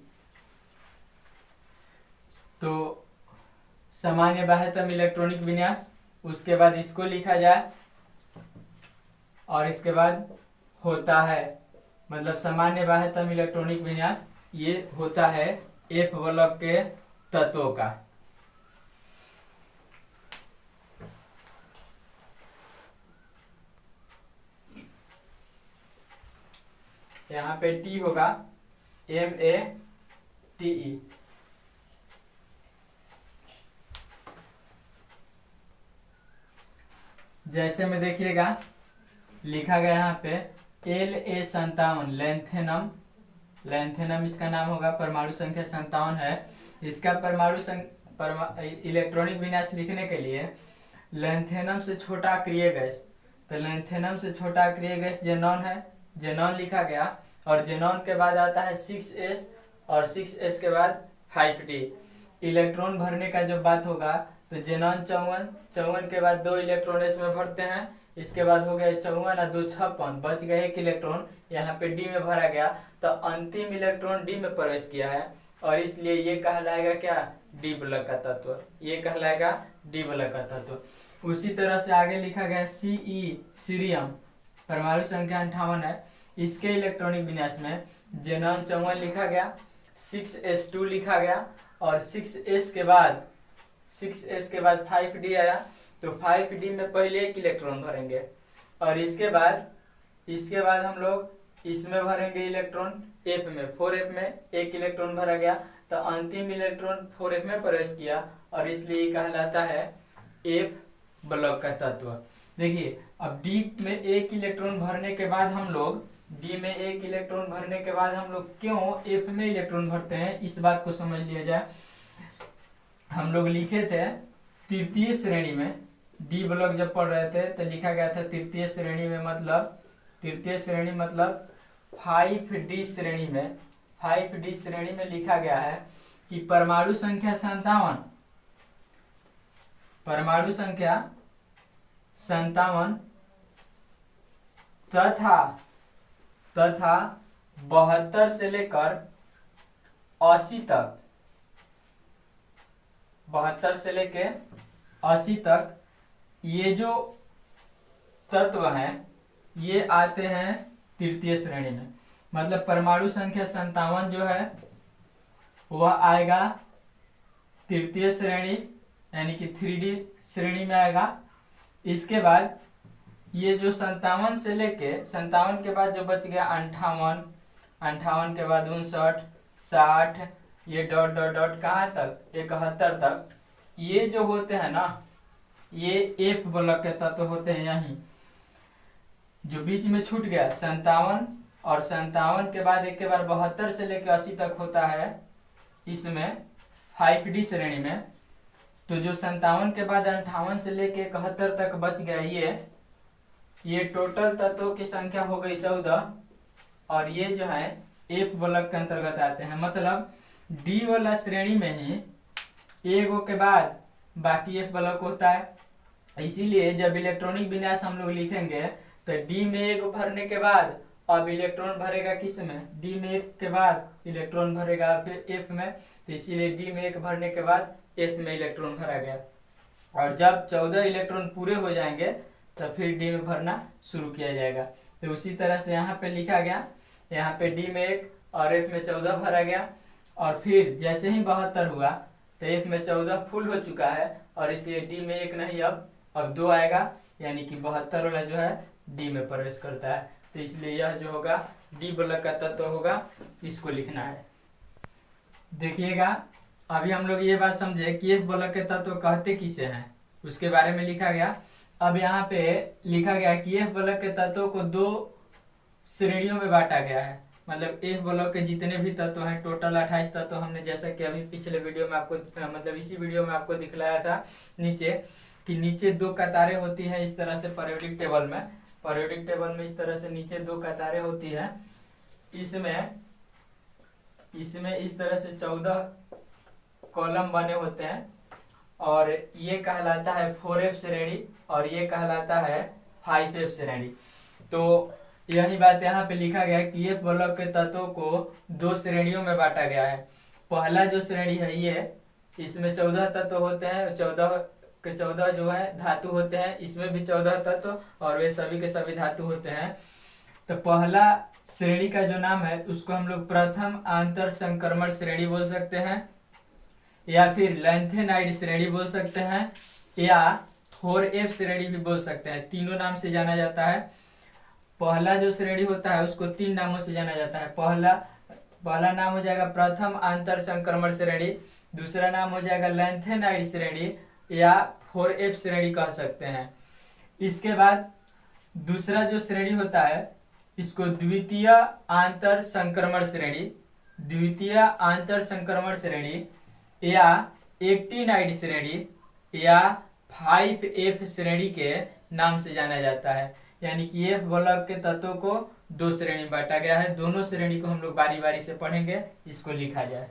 तो सामान्य बाह्यतम इलेक्ट्रॉनिक विन्यास, उसके बाद इसको लिखा जाए और इसके बाद होता है, मतलब सामान्य बाह्यतम इलेक्ट्रॉनिक विन्यास ये होता है एफ ब्लॉक के तत्वों का। यहाँ पे टी होगा MATE। जैसे में देखिएगा लिखा गया यहाँ पे LA57 लेंथेनम इसका नाम होगा, परमाणु संख्या 57 है। इसका इलेक्ट्रॉनिक विन्यास लिखने के लिए लेंथेनम से छोटा अक्रिय गैस, तो लेंथेनम से छोटा अक्रिय गैस जेनॉन है, जेनॉन लिखा गया। और जेनॉन के बाद आता है 6s और 6s के बाद 5d। इलेक्ट्रॉन भरने का जब बात होगा तो जेनॉन 54 के बाद 2 इलेक्ट्रॉन इसमें भरते हैं। इसके बाद हो गया 54 और 2 56, बच गए 1 इलेक्ट्रॉन, यहाँ पे डी में भरा गया, तो अंतिम इलेक्ट्रॉन डी में प्रवेश किया है और इसलिए ये कहलाएगा क्या, डी ब्लॉक का तत्व, ये कहलाएगा डी ब्लॉक का तत्व। उसी तरह से आगे लिखा गया CE सीरियम, परमाणु संख्या 58 है। इसके इलेक्ट्रॉनिक विन्यास में जेनॉन 54 लिखा गया, 6s2 लिखा गया और 6s के बाद 5d आया, तो 5d में पहले 1 इलेक्ट्रॉन भरेंगे और इसके बाद हम लोग इसमें भरेंगे इलेक्ट्रॉन f में, 4f में 1 इलेक्ट्रॉन भरा गया, तो अंतिम इलेक्ट्रॉन 4f में प्रवेश किया और इसलिए कहलाता है f ब्लॉक का तत्व। देखिए अब d में 1 इलेक्ट्रॉन भरने के बाद हम लोग क्यों f में इलेक्ट्रॉन भरते हैं, इस बात को समझ लिया जाए। हम लोग लिखे थे तृतीय श्रेणी में, डी ब्लॉक जब पढ़ रहे थे तो लिखा गया था तृतीय श्रेणी में, मतलब 5d श्रेणी में लिखा गया है कि परमाणु संख्या 57 तथा 72 से लेकर 80 तक ये जो तत्व हैं ये आते हैं तृतीय श्रेणी में। मतलब परमाणु संख्या 57 जो है वह आएगा तृतीय श्रेणी यानी कि 3D श्रेणी में आएगा। इसके बाद ये जो 57 से लेके 57 के बाद जो बच गया 58 के बाद 59, 60, ये डॉट डॉट डॉट कहाँ तक 71 तक, ये जो होते हैं ना ये एफ ब्लॉक के तत्व होते हैं। यहीं जो बीच में छूट गया 57 और 57 के बाद एक के बार 72 से लेकर 80 तक होता है इसमें 5D श्रेणी में। तो जो 57 के बाद 58 से लेके 71 तक बच गया, ये टोटल तत्वों की संख्या हो गई 14 और ये जो है एफ ब्लॉक के अंतर्गत आते हैं। मतलब डी वाला श्रेणी में ही एगो के बाद बाकी एफ ब्लॉक होता है। इसीलिए जब इलेक्ट्रॉनिक विन्यास हम लोग लिखेंगे तो डी में एक भरने के बाद अब इलेक्ट्रॉन भरेगा किस में, डी में एक के बाद इलेक्ट्रॉन भरेगा फिर एफ में, तो इसीलिए डी में एक भरने के बाद एफ में इलेक्ट्रॉन भरा गया। और जब 14 इलेक्ट्रॉन पूरे हो जाएंगे तो फिर डी में भरना शुरू किया जाएगा। तो उसी तरह से यहाँ पे लिखा गया, यहाँ पे डी में 1 और एफ में 14 भरा गया और फिर जैसे ही 72 हुआ तो एफ में 14 फुल हो चुका है और इसलिए डी में 1 नहीं अब 2 आएगा, यानी कि 72 वाला जो है डी में प्रवेश करता है। तो इसलिए यह जो होगा डी ब्लॉक का तत्व होगा, इसको लिखना है। देखिएगा अभी हम लोग ये बात समझे कि एफ ब्लॉक के तत्व कहते किसे हैं, उसके बारे में लिखा गया। अब यहाँ पे लिखा गया कि एफ ब्लॉक के तत्वों को 2 श्रेणियों में बांटा गया है। मतलब एफ ब्लॉक के जितने भी तत्व हैं टोटल 28 तत्व हमने, जैसा कि अभी पिछले वीडियो में आपको मतलब इसी वीडियो में आपको दिखलाया था नीचे कि नीचे 2 कतारें होती हैं इस तरह से पीरियोडिक टेबल में इस तरह से नीचे 2 कतारें होती है। इसमें इस तरह से 14 कॉलम बने होते हैं और ये कहलाता है 4F श्रेणी और ये कहलाता है 5F श्रेणी। तो यही बात यहाँ पे लिखा गया है कि एफ ब्लॉक के तत्वों को 2 श्रेणियों में बांटा गया है। पहला जो श्रेणी है ये, इसमें 14 तत्व होते हैं, 14 के 14 जो है धातु होते हैं, इसमें भी 14 तत्व और वे सभी के सभी धातु होते हैं। तो पहला श्रेणी का जो नाम है उसको हम लोग प्रथम आंतर संक्रमण श्रेणी बोल सकते हैं, या फिर लैंथेनाइड श्रेणी बोल सकते हैं, या 4F श्रेणी भी बोल सकते हैं। तीनों नाम से जाना जाता है। पहला जो श्रेणी होता है उसको 3 नामों से जाना जाता है। पहला नाम हो जाएगा प्रथम आंतर संक्रमण श्रेणी, दूसरा नाम हो जाएगा लैंथेनाइड श्रेणी या 4F श्रेणी कह सकते हैं। इसके बाद दूसरा जो श्रेणी होता है इसको द्वितीय आंतर संक्रमण श्रेणी, द्वितीय आंतर संक्रमण श्रेणी या एक्टिनाइड श्रेणी या 5F श्रेणी के नाम से जाना जाता है। यानी कि F ब्लॉक के तत्वों को 2 श्रेणी में बांटा गया है। दोनों श्रेणी को हम लोग बारी बारी से पढ़ेंगे। इसको लिखा जाए।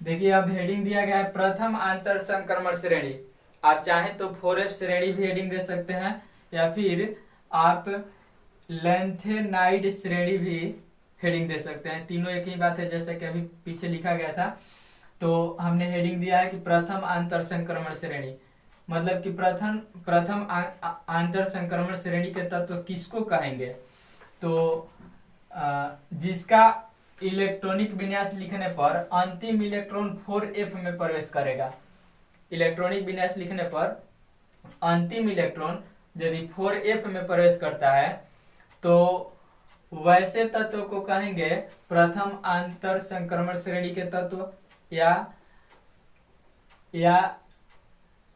देखिए अब हेडिंग दिया गया है प्रथम आंतर संक्रमण श्रेणी। आप चाहें तो 4F श्रेणी भी हेडिंग दे सकते हैं, या फिर आप लैंथेनाइड श्रेणी भी हेडिंग दे सकते हैं। तीनों एक ही बात है, जैसे कि अभी पीछे लिखा गया था। तो हमने हेडिंग दिया है कि प्रथम आंतर संक्रमण श्रेणी, मतलब कि प्रथम आंतर संक्रमण श्रेणी के तत्व किसको कहेंगे? तो जिसका इलेक्ट्रॉनिक विन्यास लिखने पर अंतिम इलेक्ट्रॉन 4F में प्रवेश करेगा। इलेक्ट्रॉनिक विन्यास लिखने पर अंतिम इलेक्ट्रॉन यदि 4F में प्रवेश करता है तो वैसे तत्व को कहेंगे प्रथम आंतर संक्रमण श्रेणी के तत्व या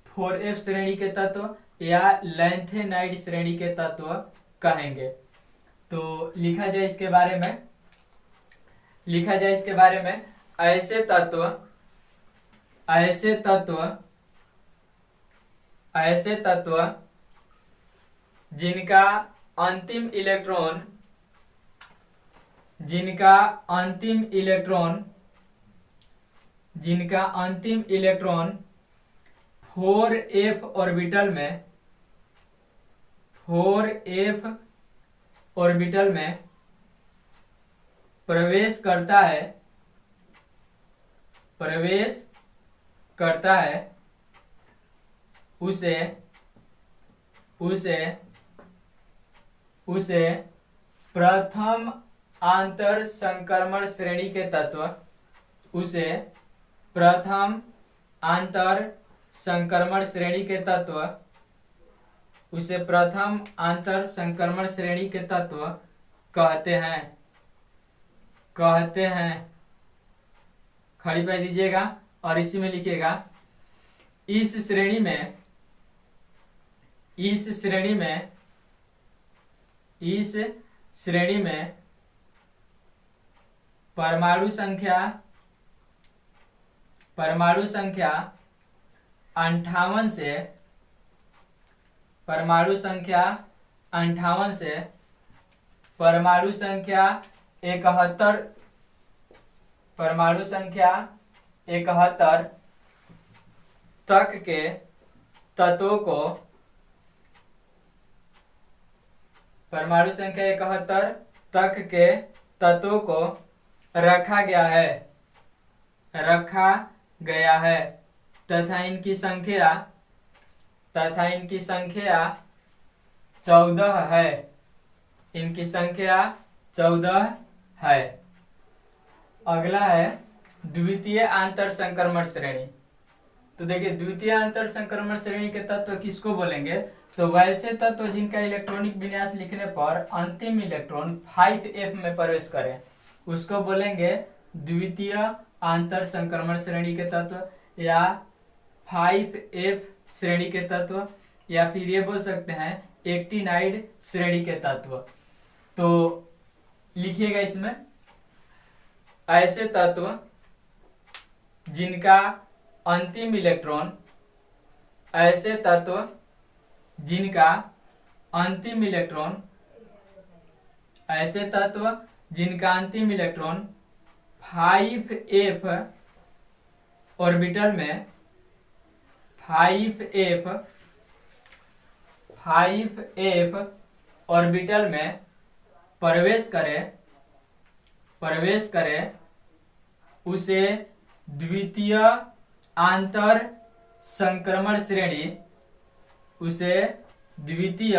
4F श्रेणी के तत्व या लैंथेनाइड श्रेणी के तत्व कहेंगे। तो लिखा जाए इसके बारे में ऐसे तत्व जिनका अंतिम इलेक्ट्रॉन 4F ऑर्बिटल में प्रवेश करता है उसे प्रथम आंतर संक्रमण श्रेणी के तत्व कहते हैं। खड़ी पे दीजिएगा और इसी में लिखिएगा इस श्रेणी में परमाणु संख्या 58 से परमाणु संख्या 71 तक के तत्वों को रखा गया है तथा इनकी संख्या 14 है। अगला है द्वितीय आंतर संक्रमण श्रेणी। तो देखिए द्वितीय आंतर संक्रमण श्रेणी के तत्व किसको बोलेंगे? तो वैसे तत्व जिनका इलेक्ट्रॉनिक विन्यास लिखने पर अंतिम इलेक्ट्रॉन 5F में प्रवेश करे उसको बोलेंगे द्वितीय आंतर संक्रमण श्रेणी के तत्व या 5F श्रेणी के तत्व, या फिर ये बोल सकते हैं एक्टिनाइड श्रेणी के तत्व। तो लिखिएगा इसमें ऐसे तत्व जिनका अंतिम इलेक्ट्रॉन 5F ऑर्बिटल में 5F ऑर्बिटल में प्रवेश करे उसे द्वितीय आंतर संक्रमण श्रेणी उसे द्वितीय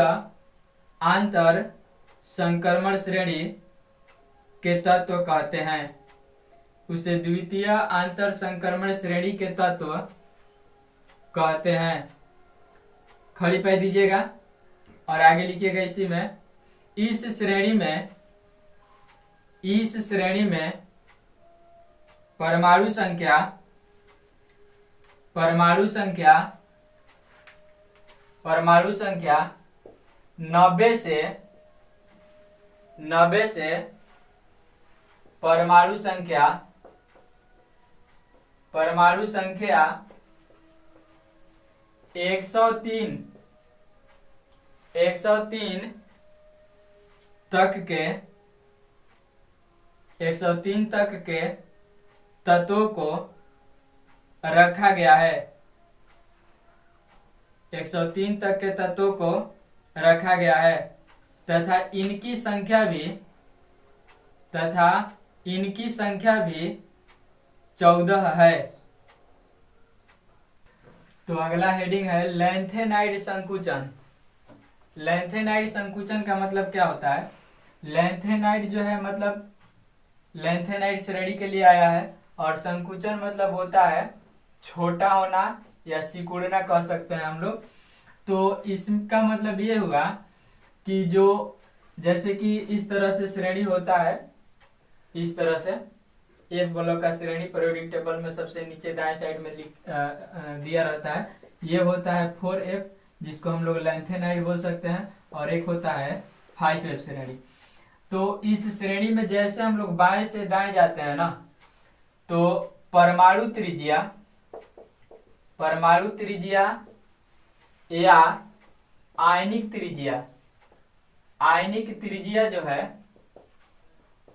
आंतर संक्रमण श्रेणी के तत्व कहते हैं। उसे द्वितीय आंतर संक्रमण श्रेणी के तत्व कहते हैं। खड़ी पे दीजिएगा और आगे लिखिएगा इसी में, इस श्रेणी में परमाणु संख्या 90 से परमाणु संख्या 103 तक के तत्वों को रखा गया है। 103 तक के तत्वों को रखा गया है तथा इनकी संख्या भी 14 है। तो अगला हेडिंग है लैंथेनाइड संकुचन। लैंथेनाइड संकुचन का मतलब क्या होता है? लैंथेनाइड जो है मतलब लैंथेनाइड श्रेणी के लिए आया है, और संकुचन मतलब होता है छोटा होना या सिकुड़ना कह सकते हैं हम लोग। तो इसका मतलब ये हुआ कि जो जैसे कि इस तरह से श्रेणी होता है, इस तरह से एक ब्लॉक का श्रेणी पीरियोडिक टेबल में सबसे नीचे दाएं साइड में दिया रहता है। ये होता है 4F जिसको हम लोग लैंथेनाइड बोल सकते हैं, और एक होता है 5F श्रेणी। तो इस श्रेणी में जैसे हम लोग बाएं से दाएं जाते हैं ना, तो परमाणु त्रिज्या या आयनिक त्रिज्या जो है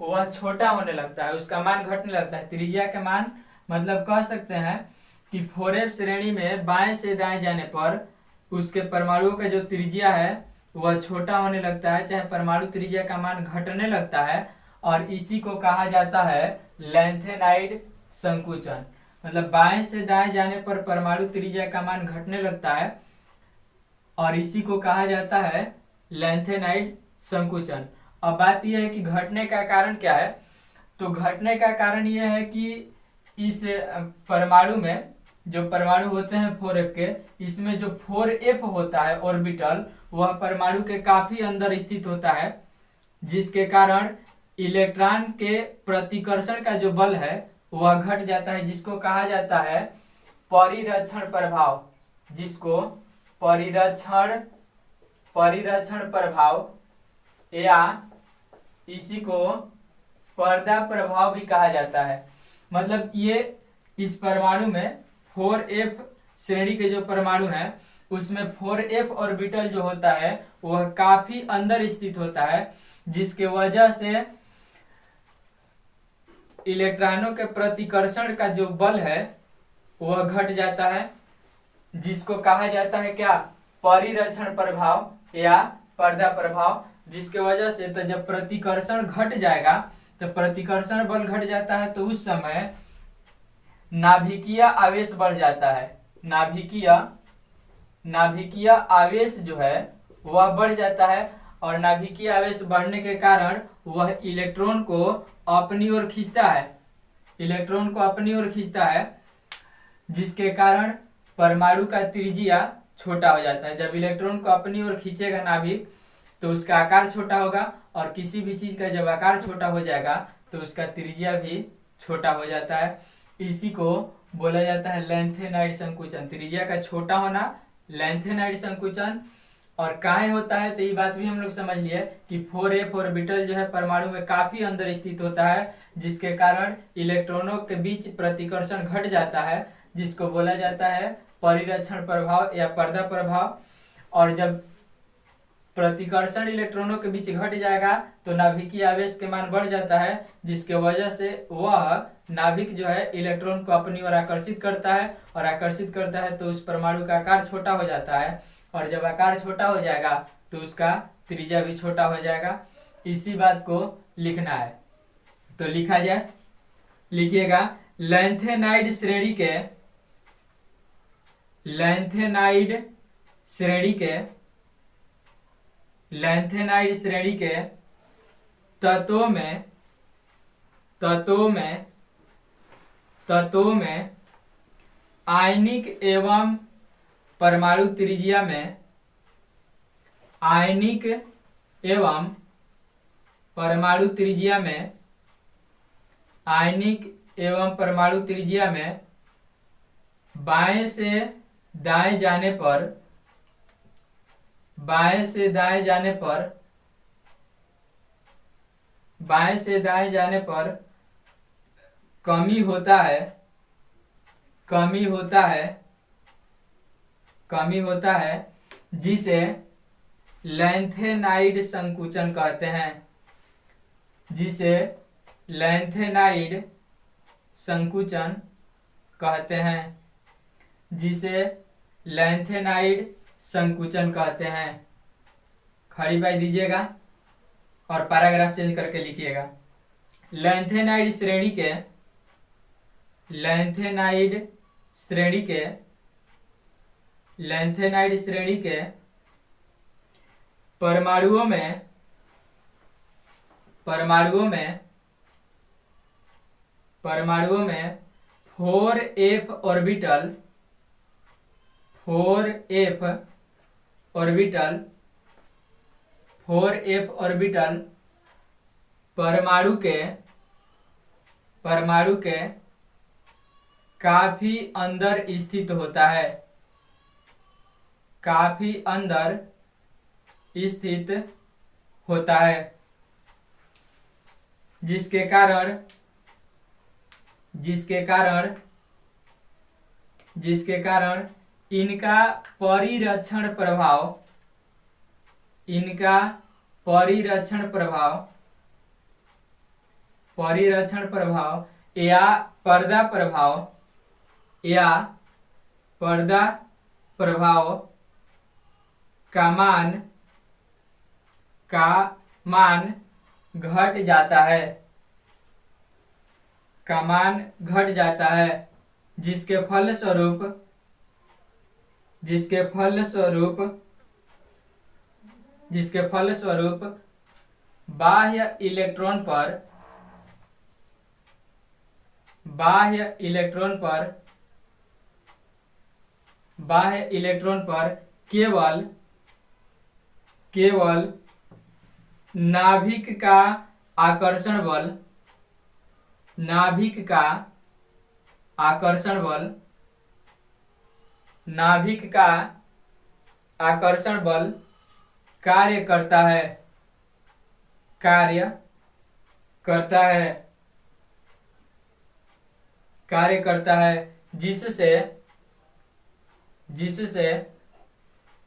वह छोटा होने लगता है, उसका मान घटने लगता है। त्रिज्या का मान मतलब कह सकते हैं कि 4F श्रेणी में बाएं से दाएं जाने पर उसके परमाणुओं का जो त्रिज्या है वह छोटा होने लगता है, चाहे परमाणु त्रिज्या का मान घटने लगता है, और इसी को कहा जाता है लैंथेनाइड संकुचन। मतलब बाएं से दाएं जाने पर परमाणु त्रिज्या का मान घटने लगता है, और इसी को कहा जाता है लैंथेनाइड संकुचन। अब बात यह है कि घटने का कारण क्या है? तो घटने का कारण यह है कि इस परमाणु में जो परमाणु होते हैं 4F के, इसमें जो 4F होता है ऑर्बिटल, वह परमाणु के काफी अंदर स्थित होता है, जिसके कारण इलेक्ट्रॉन के प्रतिकर्षण का जो बल है वह घट जाता है, जिसको कहा जाता है परिरक्षण प्रभाव, जिसको परिरक्षण प्रभाव या इसी को पर्दा प्रभाव भी कहा जाता है। मतलब ये इस परमाणु में 4F श्रेणी के जो परमाणु हैं उसमें 4F ऑर्बिटल जो होता है वह काफी अंदर स्थित होता है, जिसके वजह से इलेक्ट्रॉनों के प्रतिकर्षण का जो बल है वह घट जाता है, जिसको कहा जाता है क्या? परिरक्षण प्रभाव या पर्दा प्रभाव। जिसके वजह से तो जब प्रतिकर्षण घट जाएगा तो प्रतिकर्षण बल घट जाता है, तो उस समय नाभिकीय आवेश बढ़ जाता है। नाभिकीय आवेश जो है वह बढ़ जाता है, और नाभिकीय आवेश बढ़ने के कारण वह इलेक्ट्रॉन को अपनी ओर खींचता है, जिसके कारण परमाणु का त्रिज्या छोटा हो जाता है। जब इलेक्ट्रॉन को अपनी ओर खींचेगा नाभिक तो उसका आकार छोटा होगा, और किसी भी चीज का जब आकार छोटा हो जाएगा तो उसका त्रिज्या भी छोटा हो जाता है। इसी को बोला जाता है लैंथेनाइड संकुचन। त्रिज्या का छोटा होना लैंथेनाइड संकुचन। और काहे होता है तो ये बात भी हम लोग समझ लिए कि 4F ऑर्बिटल जो है परमाणु में काफी अंदर स्थित होता है, जिसके कारण इलेक्ट्रॉनों के बीच प्रतिकर्षण घट जाता है, जिसको बोला जाता है परिरक्षण प्रभाव या पर्दा प्रभाव। और जब प्रतिकर्षण इलेक्ट्रॉनों के बीच घट जाएगा तो नाभिकीय आवेश के मान बढ़ जाता है, जिसके वजह से वह नाभिक जो है इलेक्ट्रॉन को अपनी ओर आकर्षित करता है, और आकर्षित करता है तो उस परमाणु का आकार छोटा हो जाता है, और जब आकार छोटा हो जाएगा तो उसका त्रिज्या भी छोटा हो जाएगा। इसी बात को लिखना है, तो लिखा जाए, लिखिएगा लैंथेनाइड लैंथेनाइड श्रेणी के तत्वों में आयनिक एवं परमाणु त्रिज्या में बाएं से दाएं जाने पर कमी होता है जिसे लैंथेनाइड संकुचन कहते हैं। खड़ी बाई दीजिएगा और पैराग्राफ चेंज करके लिखिएगा। लैंथेनाइड श्रेणी के परमाणुओं में 4f ऑर्बिटल परमाणु के काफी अंदर स्थित होता है जिसके कारण इनका परिरक्षण प्रभाव या पर्दा प्रभाव का मान घट जाता है जिसके फलस्वरूप बाह्य इलेक्ट्रॉन पर केवल नाभिक का आकर्षण बल कार्य करता है जिससे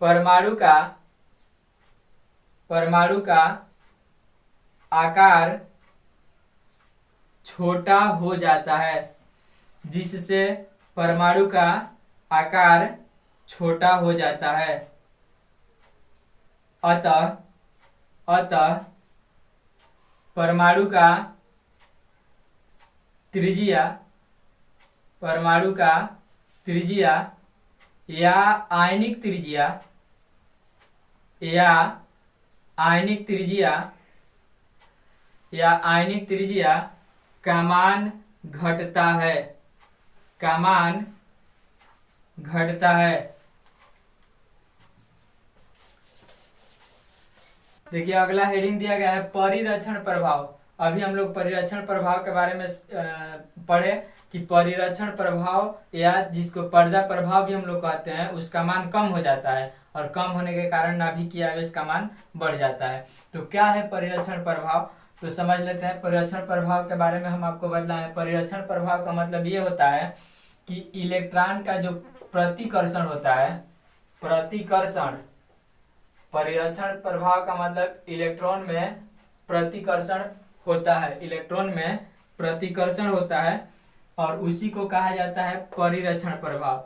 परमाणु का आकार छोटा हो जाता है। अतः परमाणु का त्रिज्या या आयनिक त्रिज्या का मान घटता है। देखिए अगला हेडिंग दिया गया है परिरक्षण प्रभाव। अभी हम लोग परिरक्षण प्रभाव के बारे में पढ़े कि परिरक्षण प्रभाव या जिसको पर्दा प्रभाव भी हम लोग कहते हैं उसका मान कम हो जाता है और कम होने के कारण नाभिकीय आवेश का मान बढ़ जाता है। तो क्या है परिरक्षण प्रभाव, तो समझ लेते हैं। परिरक्षण प्रभाव के बारे में हम आपको बतलाएं। परिरक्षण प्रभाव का मतलब ये होता है कि इलेक्ट्रॉन का जो प्रतिकर्षण होता है, परिरक्षण प्रभाव का मतलब इलेक्ट्रॉन में प्रतिकर्षण होता है और उसी को कहा जाता है परिरक्षण प्रभाव।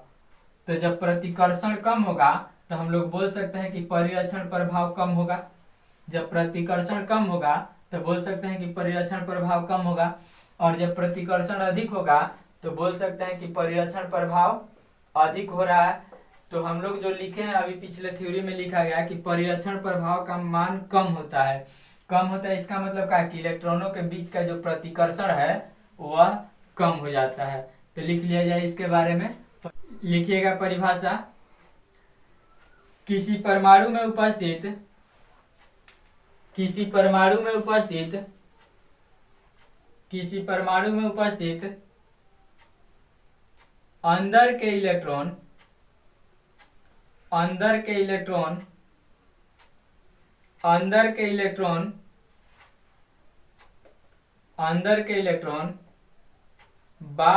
तो जब प्रतिकर्षण कम होगा तो हम लोग बोल सकते हैं कि परिरक्षण प्रभाव कम होगा। जब प्रतिकर्षण कम होगा तो बोल सकते हैं कि परिरक्षण प्रभाव कम होगा, और जब प्रतिकर्षण अधिक होगा तो बोल सकते हैं कि परिरक्षण प्रभाव अधिक हो रहा है। तो हम लोग जो लिखे हैं अभी पिछले थ्योरी में लिखा गया कि परिरक्षण प्रभाव का मान कम होता है। कम होता है इसका मतलब क्या है कि इलेक्ट्रॉनों के बीच का जो प्रतिकर्षण है वह कम हो जाता है। तो लिख लिया जाए इसके बारे में। लिखिएगा परिभाषा। किसी परमाणु में उपस्थित अंदर के इलेक्ट्रॉन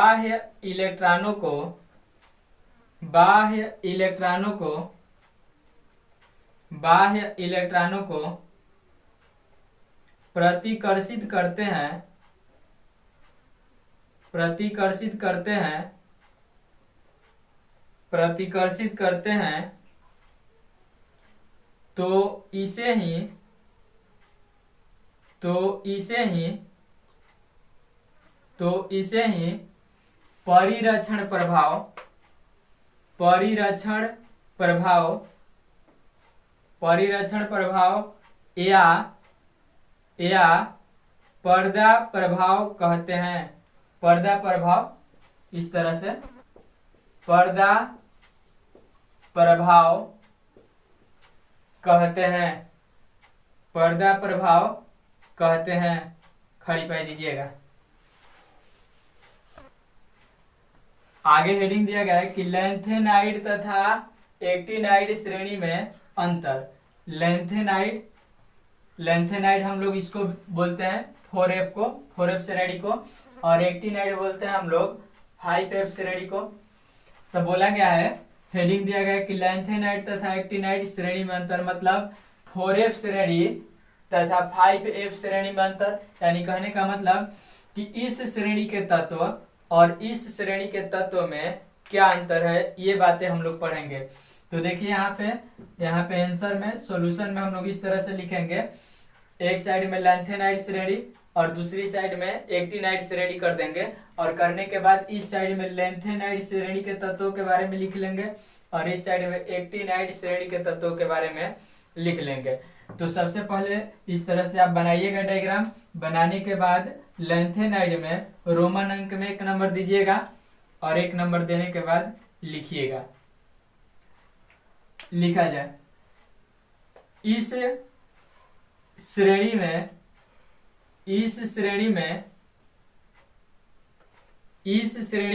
बाह्य इलेक्ट्रॉनों को प्रतिकर्षित करते हैं तो इसे ही परिरक्षण प्रभाव या पर्दा प्रभाव कहते हैं। पर्दा प्रभाव इस तरह से पर्दा प्रभाव कहते हैं। खड़ी पाई दीजिएगा। आगे हेडिंग दिया गया है कि लैंथेनाइड तथा एक्टिनाइड श्रेणी में अंतर। लैंथेनाइड हम लोग इसको बोलते हैं 4F श्रेणी को, और एक्टिनाइड बोलते हैं हम लोग 5F श्रेणी को। तो बोला गया है, हेडिंग दिया गया है कि लैंथेनाइड तथा एक्टिनाइड श्रेणी में अंतर, मतलब 4F श्रेणी तथा 5F श्रेणी में अंतर। यानी कहने का मतलब कि इस श्रेणी के तत्व और इस श्रेणी के तत्व में क्या अंतर है, ये बातें हम लोग पढ़ेंगे। तो देखिए यहाँ पे आंसर में, सॉल्यूशन में हम लोग इस तरह से लिखेंगे। एक साइड में लैंथेनाइड श्रेणी और दूसरी साइड में एक्टिनाइड श्रेणी कर देंगे, और करने के बाद इस साइड में लैंथेनाइड श्रेणी के तत्वों के बारे में लिख लेंगे और इस साइड में एक्टिनाइड श्रेणी के तत्वों के बारे में लिख लेंगे। तो सबसे पहले इस तरह से आप बनाइएगा डायग्राम। बनाने के बाद लैंथेनाइड में रोमन अंक में 1 नंबर दीजिएगा और 1 नंबर देने के बाद लिखिएगा। लिखा जाए, इस श्रेणी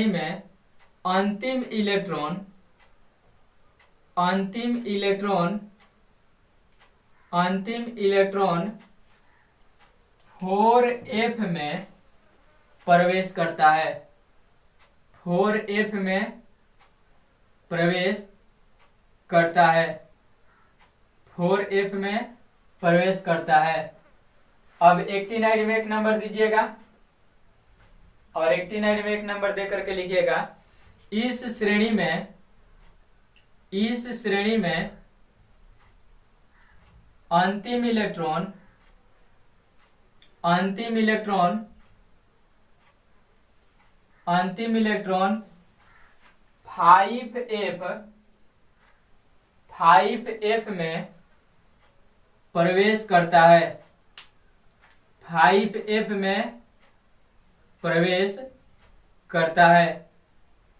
में अंतिम इलेक्ट्रॉन 4F में प्रवेश करता है। 4F में प्रवेश करता है। अब एक्टिनाइड में 1 नंबर दीजिएगा और एक्टिनाइड में 1 नंबर दे करके लिखिएगा। इस श्रेणी में अंतिम इलेक्ट्रॉन 5F में प्रवेश करता है। 5F में प्रवेश करता है।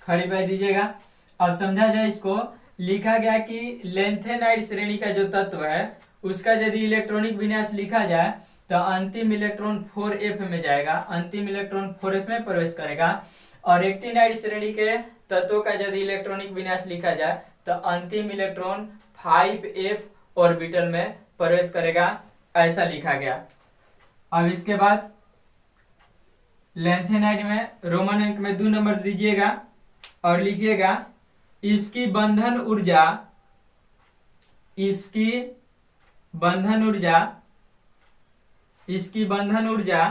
खड़ी पाई दीजिएगा। अब समझा जाए इसको। लिखा गया कि लैंथेनाइड श्रेणी का जो तत्व है उसका यदि इलेक्ट्रॉनिक विन्यास लिखा जाए तो अंतिम इलेक्ट्रॉन 4F में जाएगा, अंतिम इलेक्ट्रॉन 4F में प्रवेश करेगा। और एक्टिनाइड श्रेणी के तत्वों का यदि इलेक्ट्रॉनिक विन्यास लिखा जाए तो अंतिम इलेक्ट्रॉन 5F ऑर्बिटल में प्रवेश करेगा, ऐसा लिखा गया। अब इसके बाद लैंथेनाइड में रोमन अंक में 2 नंबर दीजिएगा और लिखिएगा इसकी बंधन ऊर्जा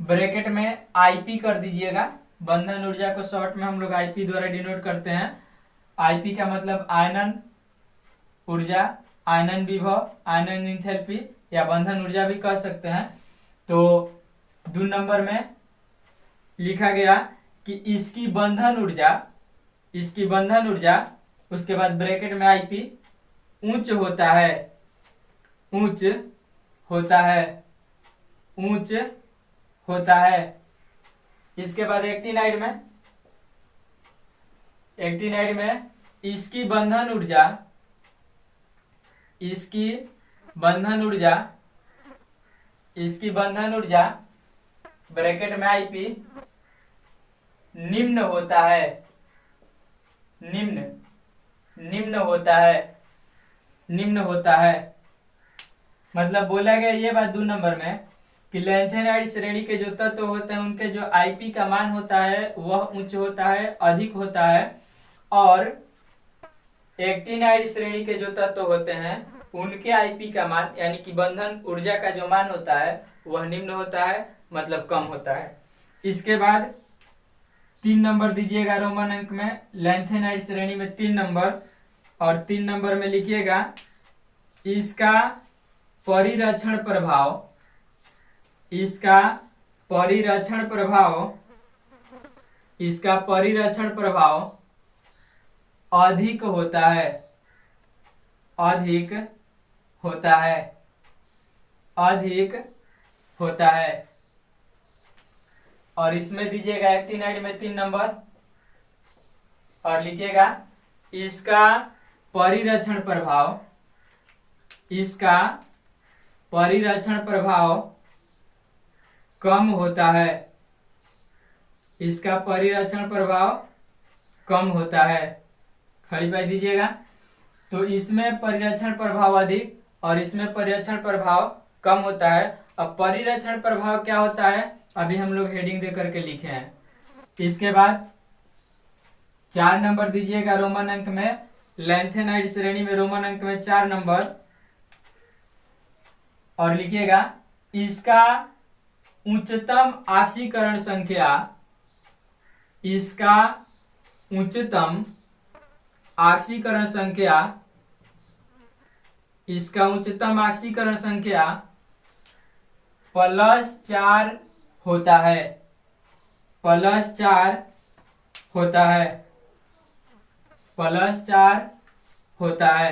ब्रैकेट में IP कर दीजिएगा। बंधन ऊर्जा को शॉर्ट में हम लोग IP द्वारा डिनोट करते हैं। IP का मतलब आयनन ऊर्जा, आयनन विभव, आयनन इंथैल्पी या बंधन ऊर्जा भी कह सकते हैं। तो 2 नंबर में लिखा गया कि इसकी बंधन ऊर्जा इसकी बंधन ऊर्जा, उसके बाद ब्रैकेट में Ip, उच्च होता है, उच्च होता है, उच्च होता है। इसके बाद एक्टिनाइड में, एक्टिनाइड में इसकी बंधन ऊर्जा, इसकी बंधन ऊर्जा, इसकी बंधन ऊर्जा ब्रैकेट में Ip निम्न होता है, निम्न, निम्न होता है, निम्न होता है। मतलब बोला गया ये बात 2 नंबर में कि लैंथेनाइड श्रेणी के जो तत्व होते हैं उनके जो Ip का मान होता है वह उच्च होता है, अधिक होता है, और एक्टिनाइड श्रेणी के जो तत्व होते हैं उनके Ip का मान यानी कि बंधन ऊर्जा का जो मान होता है वह निम्न होता है, मतलब कम होता है। इसके बाद 3 नंबर दीजिएगा रोमन अंक में, लैंथेनाइड श्रेणी में 3 नंबर, और 3 नंबर में लिखिएगा इसका परिरक्षण प्रभाव, इसका परिरक्षण प्रभाव, इसका परिरक्षण प्रभाव अधिक होता है, अधिक होता है, अधिक होता है। और इसमें दीजिएगा एक्टिनाइड में 3 नंबर, और लिखिएगा इसका परिरक्षण प्रभाव, इसका परिरक्षण प्रभाव कम होता है, इसका परिरक्षण प्रभाव कम होता है। खड़ी पाई दीजिएगा। तो इसमें परिरक्षण प्रभाव अधिक और इसमें परिरक्षण प्रभाव कम होता है। अब परिरक्षण प्रभाव क्या होता है अभी हम लोग हेडिंग दे करके लिखे हैं। इसके बाद 4 नंबर दीजिएगा रोमन अंक में, लैंथेनाइड श्रेणी में रोमन अंक में 4 नंबर, और लिखिएगा इसका उच्चतम ऑक्सीकरण संख्या, इसका उच्चतम ऑक्सीकरण संख्या, इसका उच्चतम ऑक्सीकरण संख्या +4 होता है, +4 होता है, +4 होता है।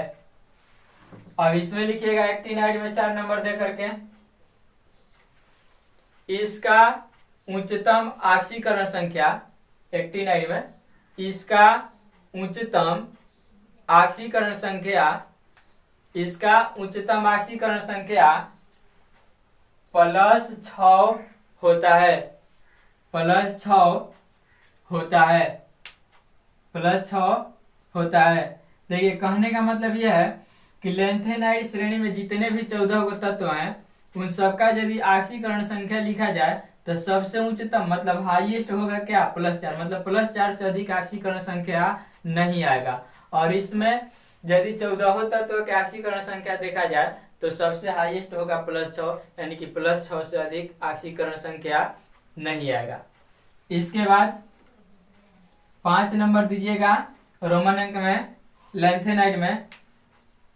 अब इसमें लिखिएगा एक्टिनाइड में 4 नंबर दे करके इसका उच्चतम ऑक्सीकरण संख्या, एक्टिनाइड में इसका उच्चतम ऑक्सीकरण संख्या, इसका उच्चतम ऑक्सीकरण संख्या +6 होता है, +6 होता है, +6 होता है। देखिए कहने का मतलब यह है कि लैंथेनाइड श्रेणी में जितने भी 14 को तत्व हैं उन सबका यदि ऑक्सीकरण संख्या लिखा जाए तो सबसे उच्चतम मतलब हाईएस्ट होगा क्या +4, मतलब +4 से अधिक ऑक्सीकरण संख्या नहीं आएगा। और इसमें यदि 14 तत्व के ऑक्सीकरण संख्या देखा जाए तो सबसे हाईएस्ट होगा +6, यानी कि +6 से अधिक ऑक्सीकरण संख्या नहीं आएगा। इसके बाद 5 नंबर दीजिएगा रोमन अंक में, लैंथेनाइड में,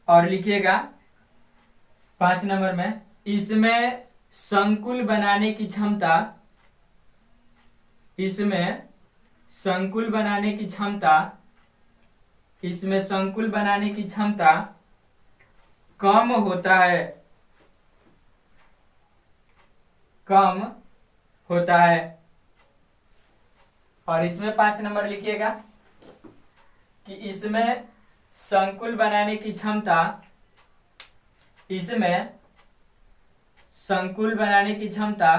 और लिखिएगा 5 नंबर में इसमें संकुल बनाने की क्षमता, इसमें संकुल बनाने की क्षमता, इसमें संकुल बनाने की क्षमता कम होता है, कम होता है। और इसमें 5 नंबर लिखिएगा कि इसमें संकुल बनाने की क्षमता, इसमें संकुल बनाने की क्षमता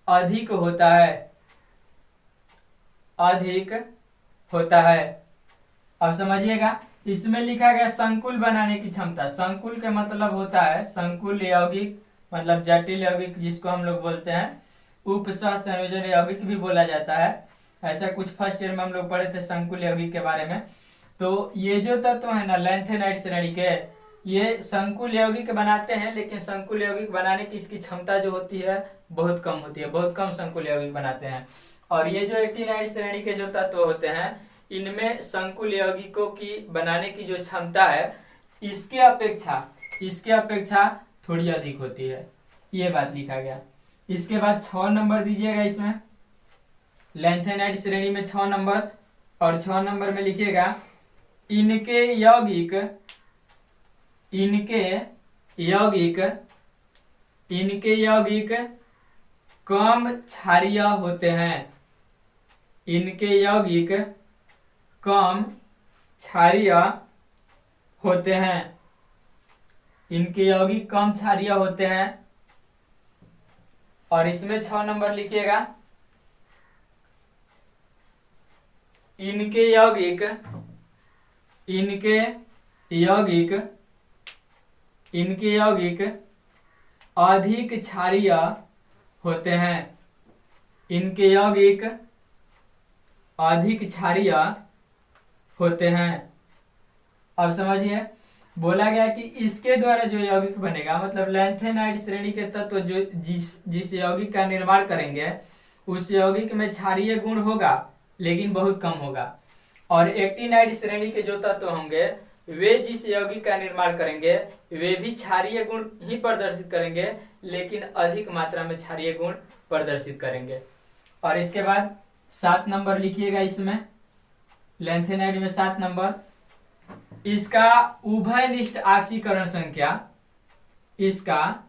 अधिक होता है, अधिक होता है। अब समझिएगा इसमें लिखा गया संकुल बनाने की क्षमता, संकुल के मतलब होता है संकुल यौगिक, मतलब जटिल यौगिक जिसको हम लोग बोलते हैं, उपसह संयोजन यौगिक भी बोला जाता है। ऐसा कुछ फर्स्ट ईयर में हम लोग पढ़े थे संकुल यौगिक के बारे में। तो ये जो तत्व है ना लैंथेनाइड श्रेणी के, ये संकुल यौगिक बनाते हैं, लेकिन संकुल यौगिक बनाने की इसकी क्षमता जो होती है बहुत कम होती है, बहुत कम संकुल यौगिक बनाते हैं। और ये जो एक्टिनाइड श्रेणी के जो तत्व होते हैं इनमें संकुल यौगिकों की बनाने की जो क्षमता है इसके अपेक्षा थोड़ी अधिक होती है, ये बात लिखा गया। इसके बाद 6 नंबर दीजिएगा इसमें, लैंथेनाइड श्रेणी में 6 नंबर, और 6 नंबर में लिखिएगा इनके यौगिक इनके यौगिक इनके यौगिक कम क्षारीय होते हैं। इनके यौगिक कम क्षारीय होते हैं। इनके यौगिक कम क्षारीय होते हैं। और इसमें 6 नंबर लिखिएगा इनके यौगिक इनके यौगिक इनके यौगिक अधिक क्षारीय होते हैं। इनके यौगिक अधिक क्षारीय होते हैं। अब समझिए, बोला गया कि इसके द्वारा जो यौगिक बनेगा, मतलब लैंथेनाइड श्रेणी के तत्व जो जिस यौगिक का निर्माण करेंगे उस यौगिक में क्षारीय गुण होगा लेकिन बहुत कम होगा। और एक्टिनाइड श्रेणी के जो तत्व होंगे वे जिस यौगिक का निर्माण करेंगे वे भी क्षारीय गुण ही प्रदर्शित करेंगे लेकिन अधिक मात्रा में क्षारीय गुण प्रदर्शित करेंगे। और इसके बाद 7 नंबर लिखिएगा इसमें लैंथेनाइड में 7 नंबर, इसका उभयनिष्ठ ऑक्सीकरण संख्या इसका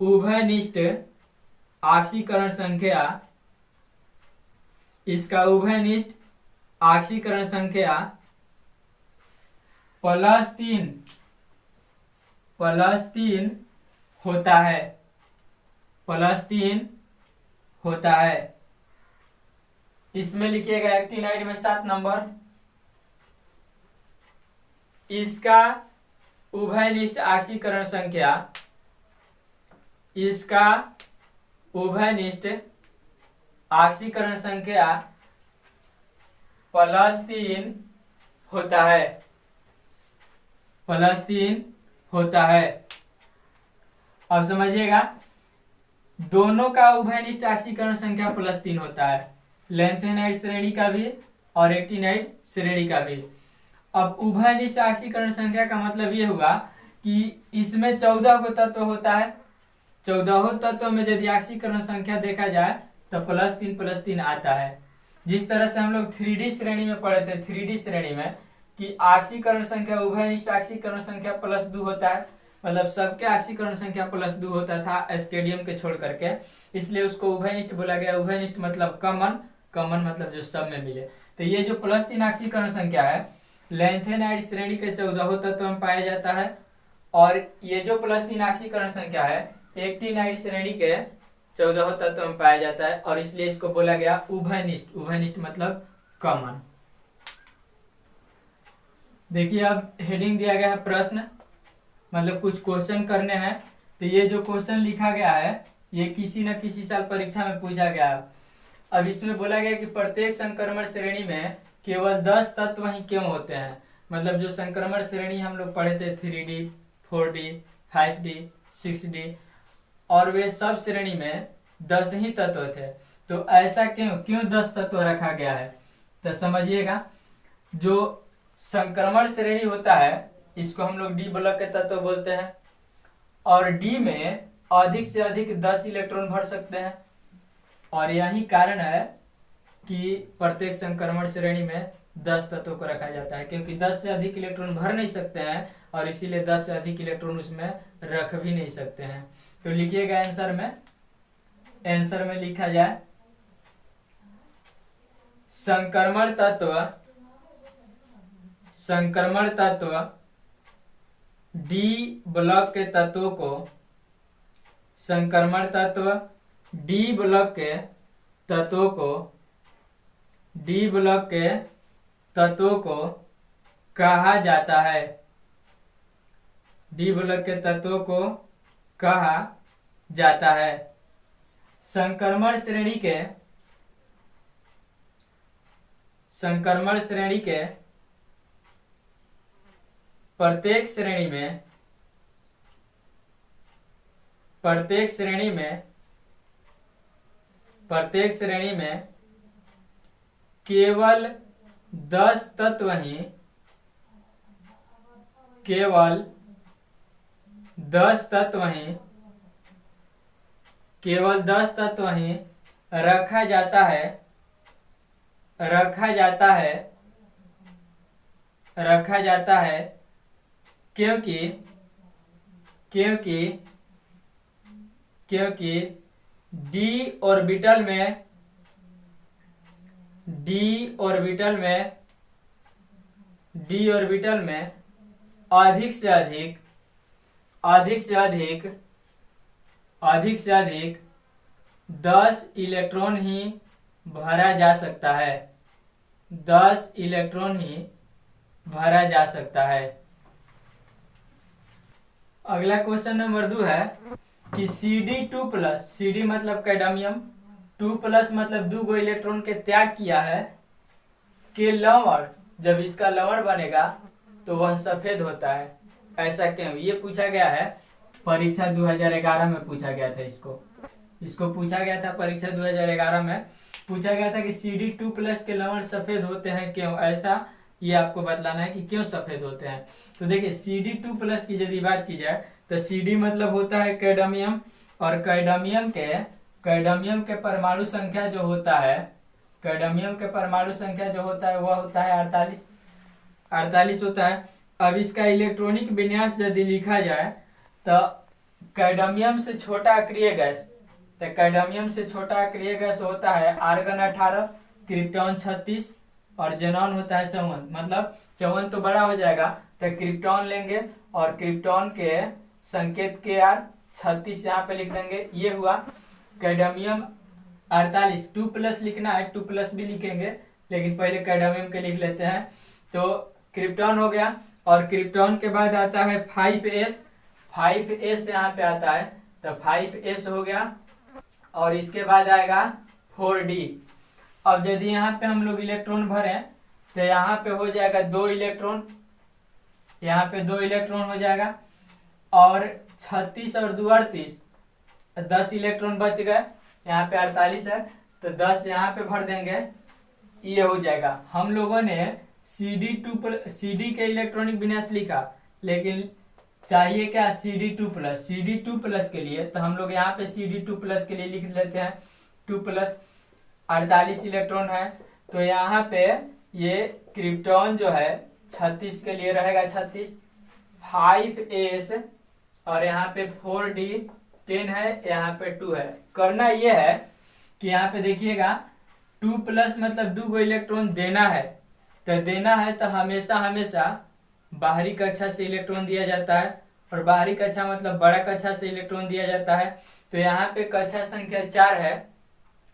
उभयनिष्ठ ऑक्सीकरण संख्या इसका उभयनिष्ठ ऑक्सीकरण संख्या +3 होता है। +3 होता है। इसमें लिखिएगा एक्टिनाइड में 7 नंबर, इसका उभयनिष्ठ ऑक्सीकरण संख्या इसका उभयनिष्ठ ऑक्सीकरण संख्या +3 होता है। +3 होता है। अब समझिएगा, दोनों का उभयनिष्ठ ऑक्सीकरण संख्या +3 होता है, लैंथेनाइड श्रेणी का भी और एक्टिनाइड श्रेणी का भी। अब उभयनिष्ठ ऑक्सीकरण संख्या का मतलब ये हुआ कि इसमें 14 को तत्व होता है। 14 तत्व में यदि ऑक्सीकरण संख्या देखा जाए तो +3 आता है। जिस तरह से हम लोग 3D श्रेणी में पढ़े थे, 3D श्रेणी में कि ऑक्सीकरण संख्या उभयनिष्ठ ऑक्सीकरण संख्या +2 होता है, मतलब सबके ऑक्सीकरण संख्या +2 होता था एस्केडियम के छोड़ करके, इसलिए उसको उभयनिष्ठ बोला गया। उभयनिष्ठ मतलब कॉमन मतलब जो सब में मिले। तो ये जो +3 ऑक्सीकरण संख्या है लैंथेनाइड श्रेणी के 14 तत्व में पाया जाता है, और ये जो +3 ऑक्सीकरण संख्या है एक्टिनाइड श्रेणी के 14 तत्व में पाया जाता है, और इसलिए इसको बोला गया उभयनिष्ठ। उभयनिष्ठ मतलब कॉमन। देखिए, अब हेडिंग दिया गया है प्रश्न, मतलब कुछ क्वेश्चन करने हैं। तो ये जो क्वेश्चन लिखा गया है ये किसी न किसी साल परीक्षा में पूछा गया है। अब इसमें बोला गया कि प्रत्येक संक्रमण श्रेणी में केवल 10 तत्व ही क्यों होते हैं। मतलब जो संक्रमण श्रेणी हम लोग पढ़े थे 3D, 4D, 5D, 6D, और वे सब श्रेणी में 10 ही तत्व थे। तो ऐसा क्यों 10 तत्व रखा गया है। तो समझिएगा, जो संक्रमण श्रेणी होता है इसको हम लोग डी ब्लॉक के तत्व बोलते हैं, और डी में अधिक से अधिक 10 इलेक्ट्रॉन भर सकते हैं। और यही कारण है कि प्रत्येक संक्रमण श्रेणी में 10 तत्वों को रखा जाता है, क्योंकि 10 से अधिक इलेक्ट्रॉन भर नहीं सकते हैं और इसीलिए 10 से अधिक इलेक्ट्रॉन उसमें रख भी नहीं सकते हैं। तो लिखिएगा आंसर में लिखा जाए संक्रमण तत्व डी ब्लॉक के तत्वों को संक्रमण तत्व डी ब्लॉक के तत्वों को कहा जाता है। डी ब्लॉक के तत्वों को कहा जाता है। संक्रमण श्रेणी के प्रत्येक श्रेणी में केवल 10 तत्व ही केवल 10 तत्व ही रखा जाता है रखा जाता है क्योंकि क्योंकि क्योंकि डी ऑर्बिटल में अधिक से अधिक 10 इलेक्ट्रॉन ही भरा जा सकता है। 10 इलेक्ट्रॉन ही भरा जा सकता है। अगला क्वेश्चन नंबर 2 है कि Cd2+, Cd मतलब कैडमियम, 2+ मतलब 2 इलेक्ट्रॉन के त्याग किया है के लवण, जब इसका लवण बनेगा तो वह सफेद होता है, ऐसा क्यों? ये पूछा गया है परीक्षा 2011 में पूछा गया था। इसको पूछा गया था परीक्षा 2011 में पूछा गया था कि Cd2+ के लवण सफेद होते हैं क्यों, ऐसा ये आपको बतलाना है कि क्यों सफेद होते हैं। तो देखिए Cd2+ की यदि बात की जाए तो Cd मतलब होता है कैडमियम, और कैडमियम के परमाणु संख्या जो होता है, कैडमियम के परमाणु संख्या जो होता है वह होता है 48 होता है। अब इसका इलेक्ट्रॉनिक विन्यास यदि लिखा जाए तो कैडमियम से छोटा अक्रिय गैस, तो कैडमियम से छोटा अक्रिय गैस होता है आर्गन 18, क्रिप्टॉन 36 और जेनॉन होता है 54। मतलब 54 तो बड़ा हो जाएगा, तो क्रिप्टॉन लेंगे और क्रिप्टॉन के संकेत के आर 36 यहाँ पे लिख देंगे। ये हुआ कैडमियम 48। 2+ लिखना है, 2+ भी लिखेंगे, लेकिन पहले कैडमियम के लिख लेते हैं। तो क्रिप्टॉन हो गया, और क्रिप्टॉन के बाद आता है 5s। 5s यहाँ पे आता है, तो 5s हो गया, और इसके बाद आएगा 4d। अब यदि यहाँ पे हम लोग इलेक्ट्रॉन भरें तो यहाँ पे हो जाएगा 2 इलेक्ट्रॉन, यहाँ पे 2 इलेक्ट्रॉन हो जाएगा, और 36 और 2 38, 10 इलेक्ट्रॉन बच गए। यहाँ पे 48 है तो 10 यहाँ पे भर देंगे, ये हो जाएगा। हम लोगों ने Cd के इलेक्ट्रॉनिक विन्यास लिखा, लेकिन चाहिए क्या Cd2+। Cd2+ के लिए तो हम लोग यहाँ पे Cd2+ के लिए लिख लेते हैं 2+। 48 इलेक्ट्रॉन है, तो यहाँ पे ये क्रिप्टॉन जो है 36 के लिए रहेगा 36, 5s, और यहाँ पे 4d 10 है, यहाँ पे 2 है। करना ये है कि यहाँ पे देखिएगा 2+ मतलब 2 इलेक्ट्रॉन देना है, तो हमेशा बाहरी कक्षा से इलेक्ट्रॉन दिया जाता है, और बाहरी कक्षा मतलब बड़ा कक्षा से इलेक्ट्रॉन दिया जाता है। तो यहाँ पे कक्षा संख्या 4 है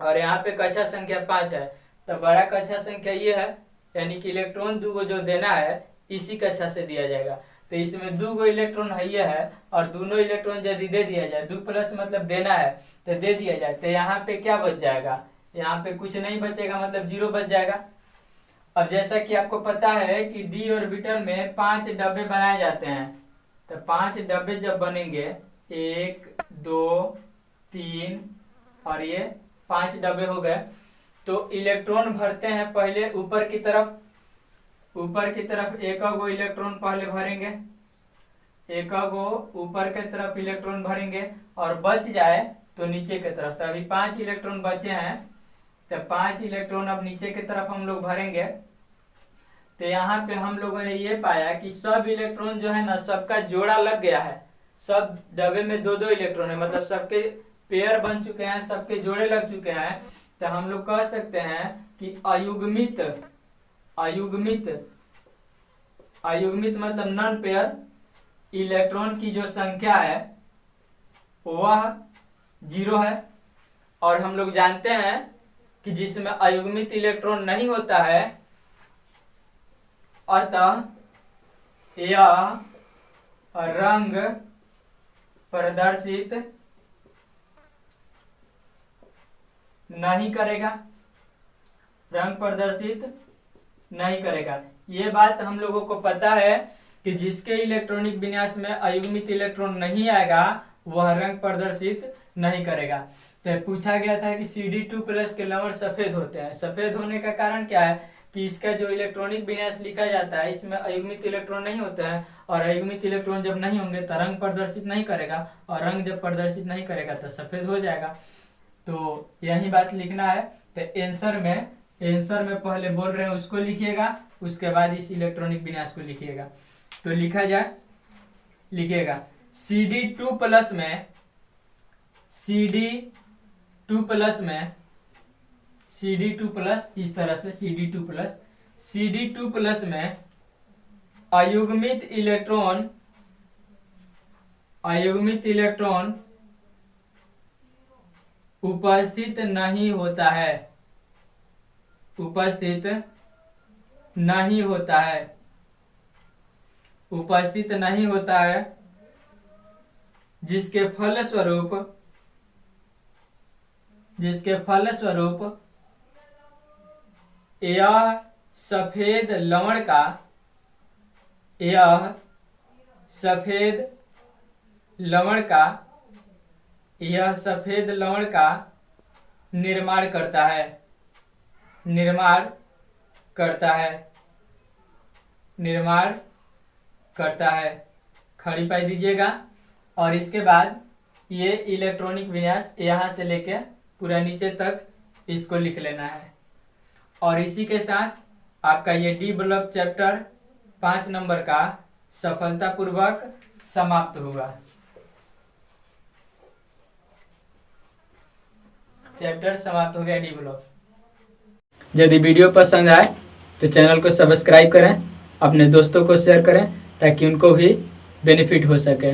और यहाँ पे कक्षा संख्या 5 है, तो बड़ा कक्षा संख्या ये है, यानी कि इलेक्ट्रॉन 2 जो देना है इसी कक्षा से दिया जाएगा। तो इसमें 2 इलेक्ट्रॉन है ये है, और दोनों इलेक्ट्रॉन यदि दे दिया जाए, 2+ मतलब देना है तो दे दिया जाए, तो यहाँ पे क्या बच जाएगा? यहाँ पे कुछ नहीं बचेगा, मतलब 0 बच जाएगा। अब जैसा कि आपको पता है कि डी ऑर्बिटल में 5 डब्बे बनाए जाते हैं, तो 5 डब्बे जब बनेंगे, 1 2 3 और ये 5 डब्बे हो गए, तो इलेक्ट्रॉन भरते हैं पहले ऊपर की तरफ। एक गो इलेक्ट्रॉन पहले भरेंगे, एक गो ऊपर की तरफ इलेक्ट्रॉन भरेंगे, और बच जाए तो नीचे की तरफ। तो अभी 5 इलेक्ट्रॉन बचे हैं, तो 5 इलेक्ट्रॉन अब नीचे की तरफ हम लोग भरेंगे। तो यहाँ पे हम लोगों ने ये पाया कि सब इलेक्ट्रॉन जो है ना, सबका जोड़ा लग गया है। सब डब्बे में 2 इलेक्ट्रॉन है, मतलब सबके पेयर बन चुके हैं, सबके जोड़े लग चुके हैं। तो हम लोग कह सकते हैं कि अयुग्मित मतलब नॉन पेयर इलेक्ट्रॉन की जो संख्या है वह 0 है। और हम लोग जानते हैं कि जिसमें अयुग्मित इलेक्ट्रॉन नहीं होता है, अतः यह रंग प्रदर्शित नहीं करेगा। ये बात हम लोगों को पता है कि जिसके इलेक्ट्रॉनिक विन्यास में अयुग्मित इलेक्ट्रॉन नहीं आएगा वह रंग प्रदर्शित नहीं करेगा। तो पूछा गया था कि Cd2+ के लवण सफेद होते हैं। सफेद होने का कारण क्या है कि इसका जो इलेक्ट्रॉनिक विन्यास लिखा जाता है इसमें अयुग्मित इलेक्ट्रॉन नहीं होते हैं, और अयुग्मित इलेक्ट्रॉन जब नहीं होंगे तो रंग प्रदर्शित नहीं करेगा, और रंग जब प्रदर्शित नहीं करेगा तो सफेद हो जाएगा। तो यही बात लिखना है। तो आंसर में आंसर में पहले बोल रहे हैं उसको लिखिएगा, उसके बाद इस इलेक्ट्रॉनिक विन्यास को लिखिएगा। तो लिखा जाए, लिखिएगा CD2 प्लस में CD2 प्लस में CD2 प्लस, इस तरह से CD2 प्लस में अयुग्मित इलेक्ट्रॉन उपस्थित नहीं होता है, उपस्थित नहीं होता है, जिसके फलस्वरूप यह सफेद लवण का निर्माण करता है। खड़ी पाई दीजिएगा। और इसके बाद ये इलेक्ट्रॉनिक विन्यास यहाँ से लेके पूरा नीचे तक इसको लिख लेना है। और इसी के साथ आपका ये डी ब्लॉक चैप्टर 5 नंबर का सफलतापूर्वक समाप्त हुआ। चैप्टर समाप्त हो गया डी ब्लॉक। यदि वीडियो पसंद आए तो चैनल को सब्सक्राइब करें, अपने दोस्तों को शेयर करें ताकि उनको भी बेनिफिट हो सके।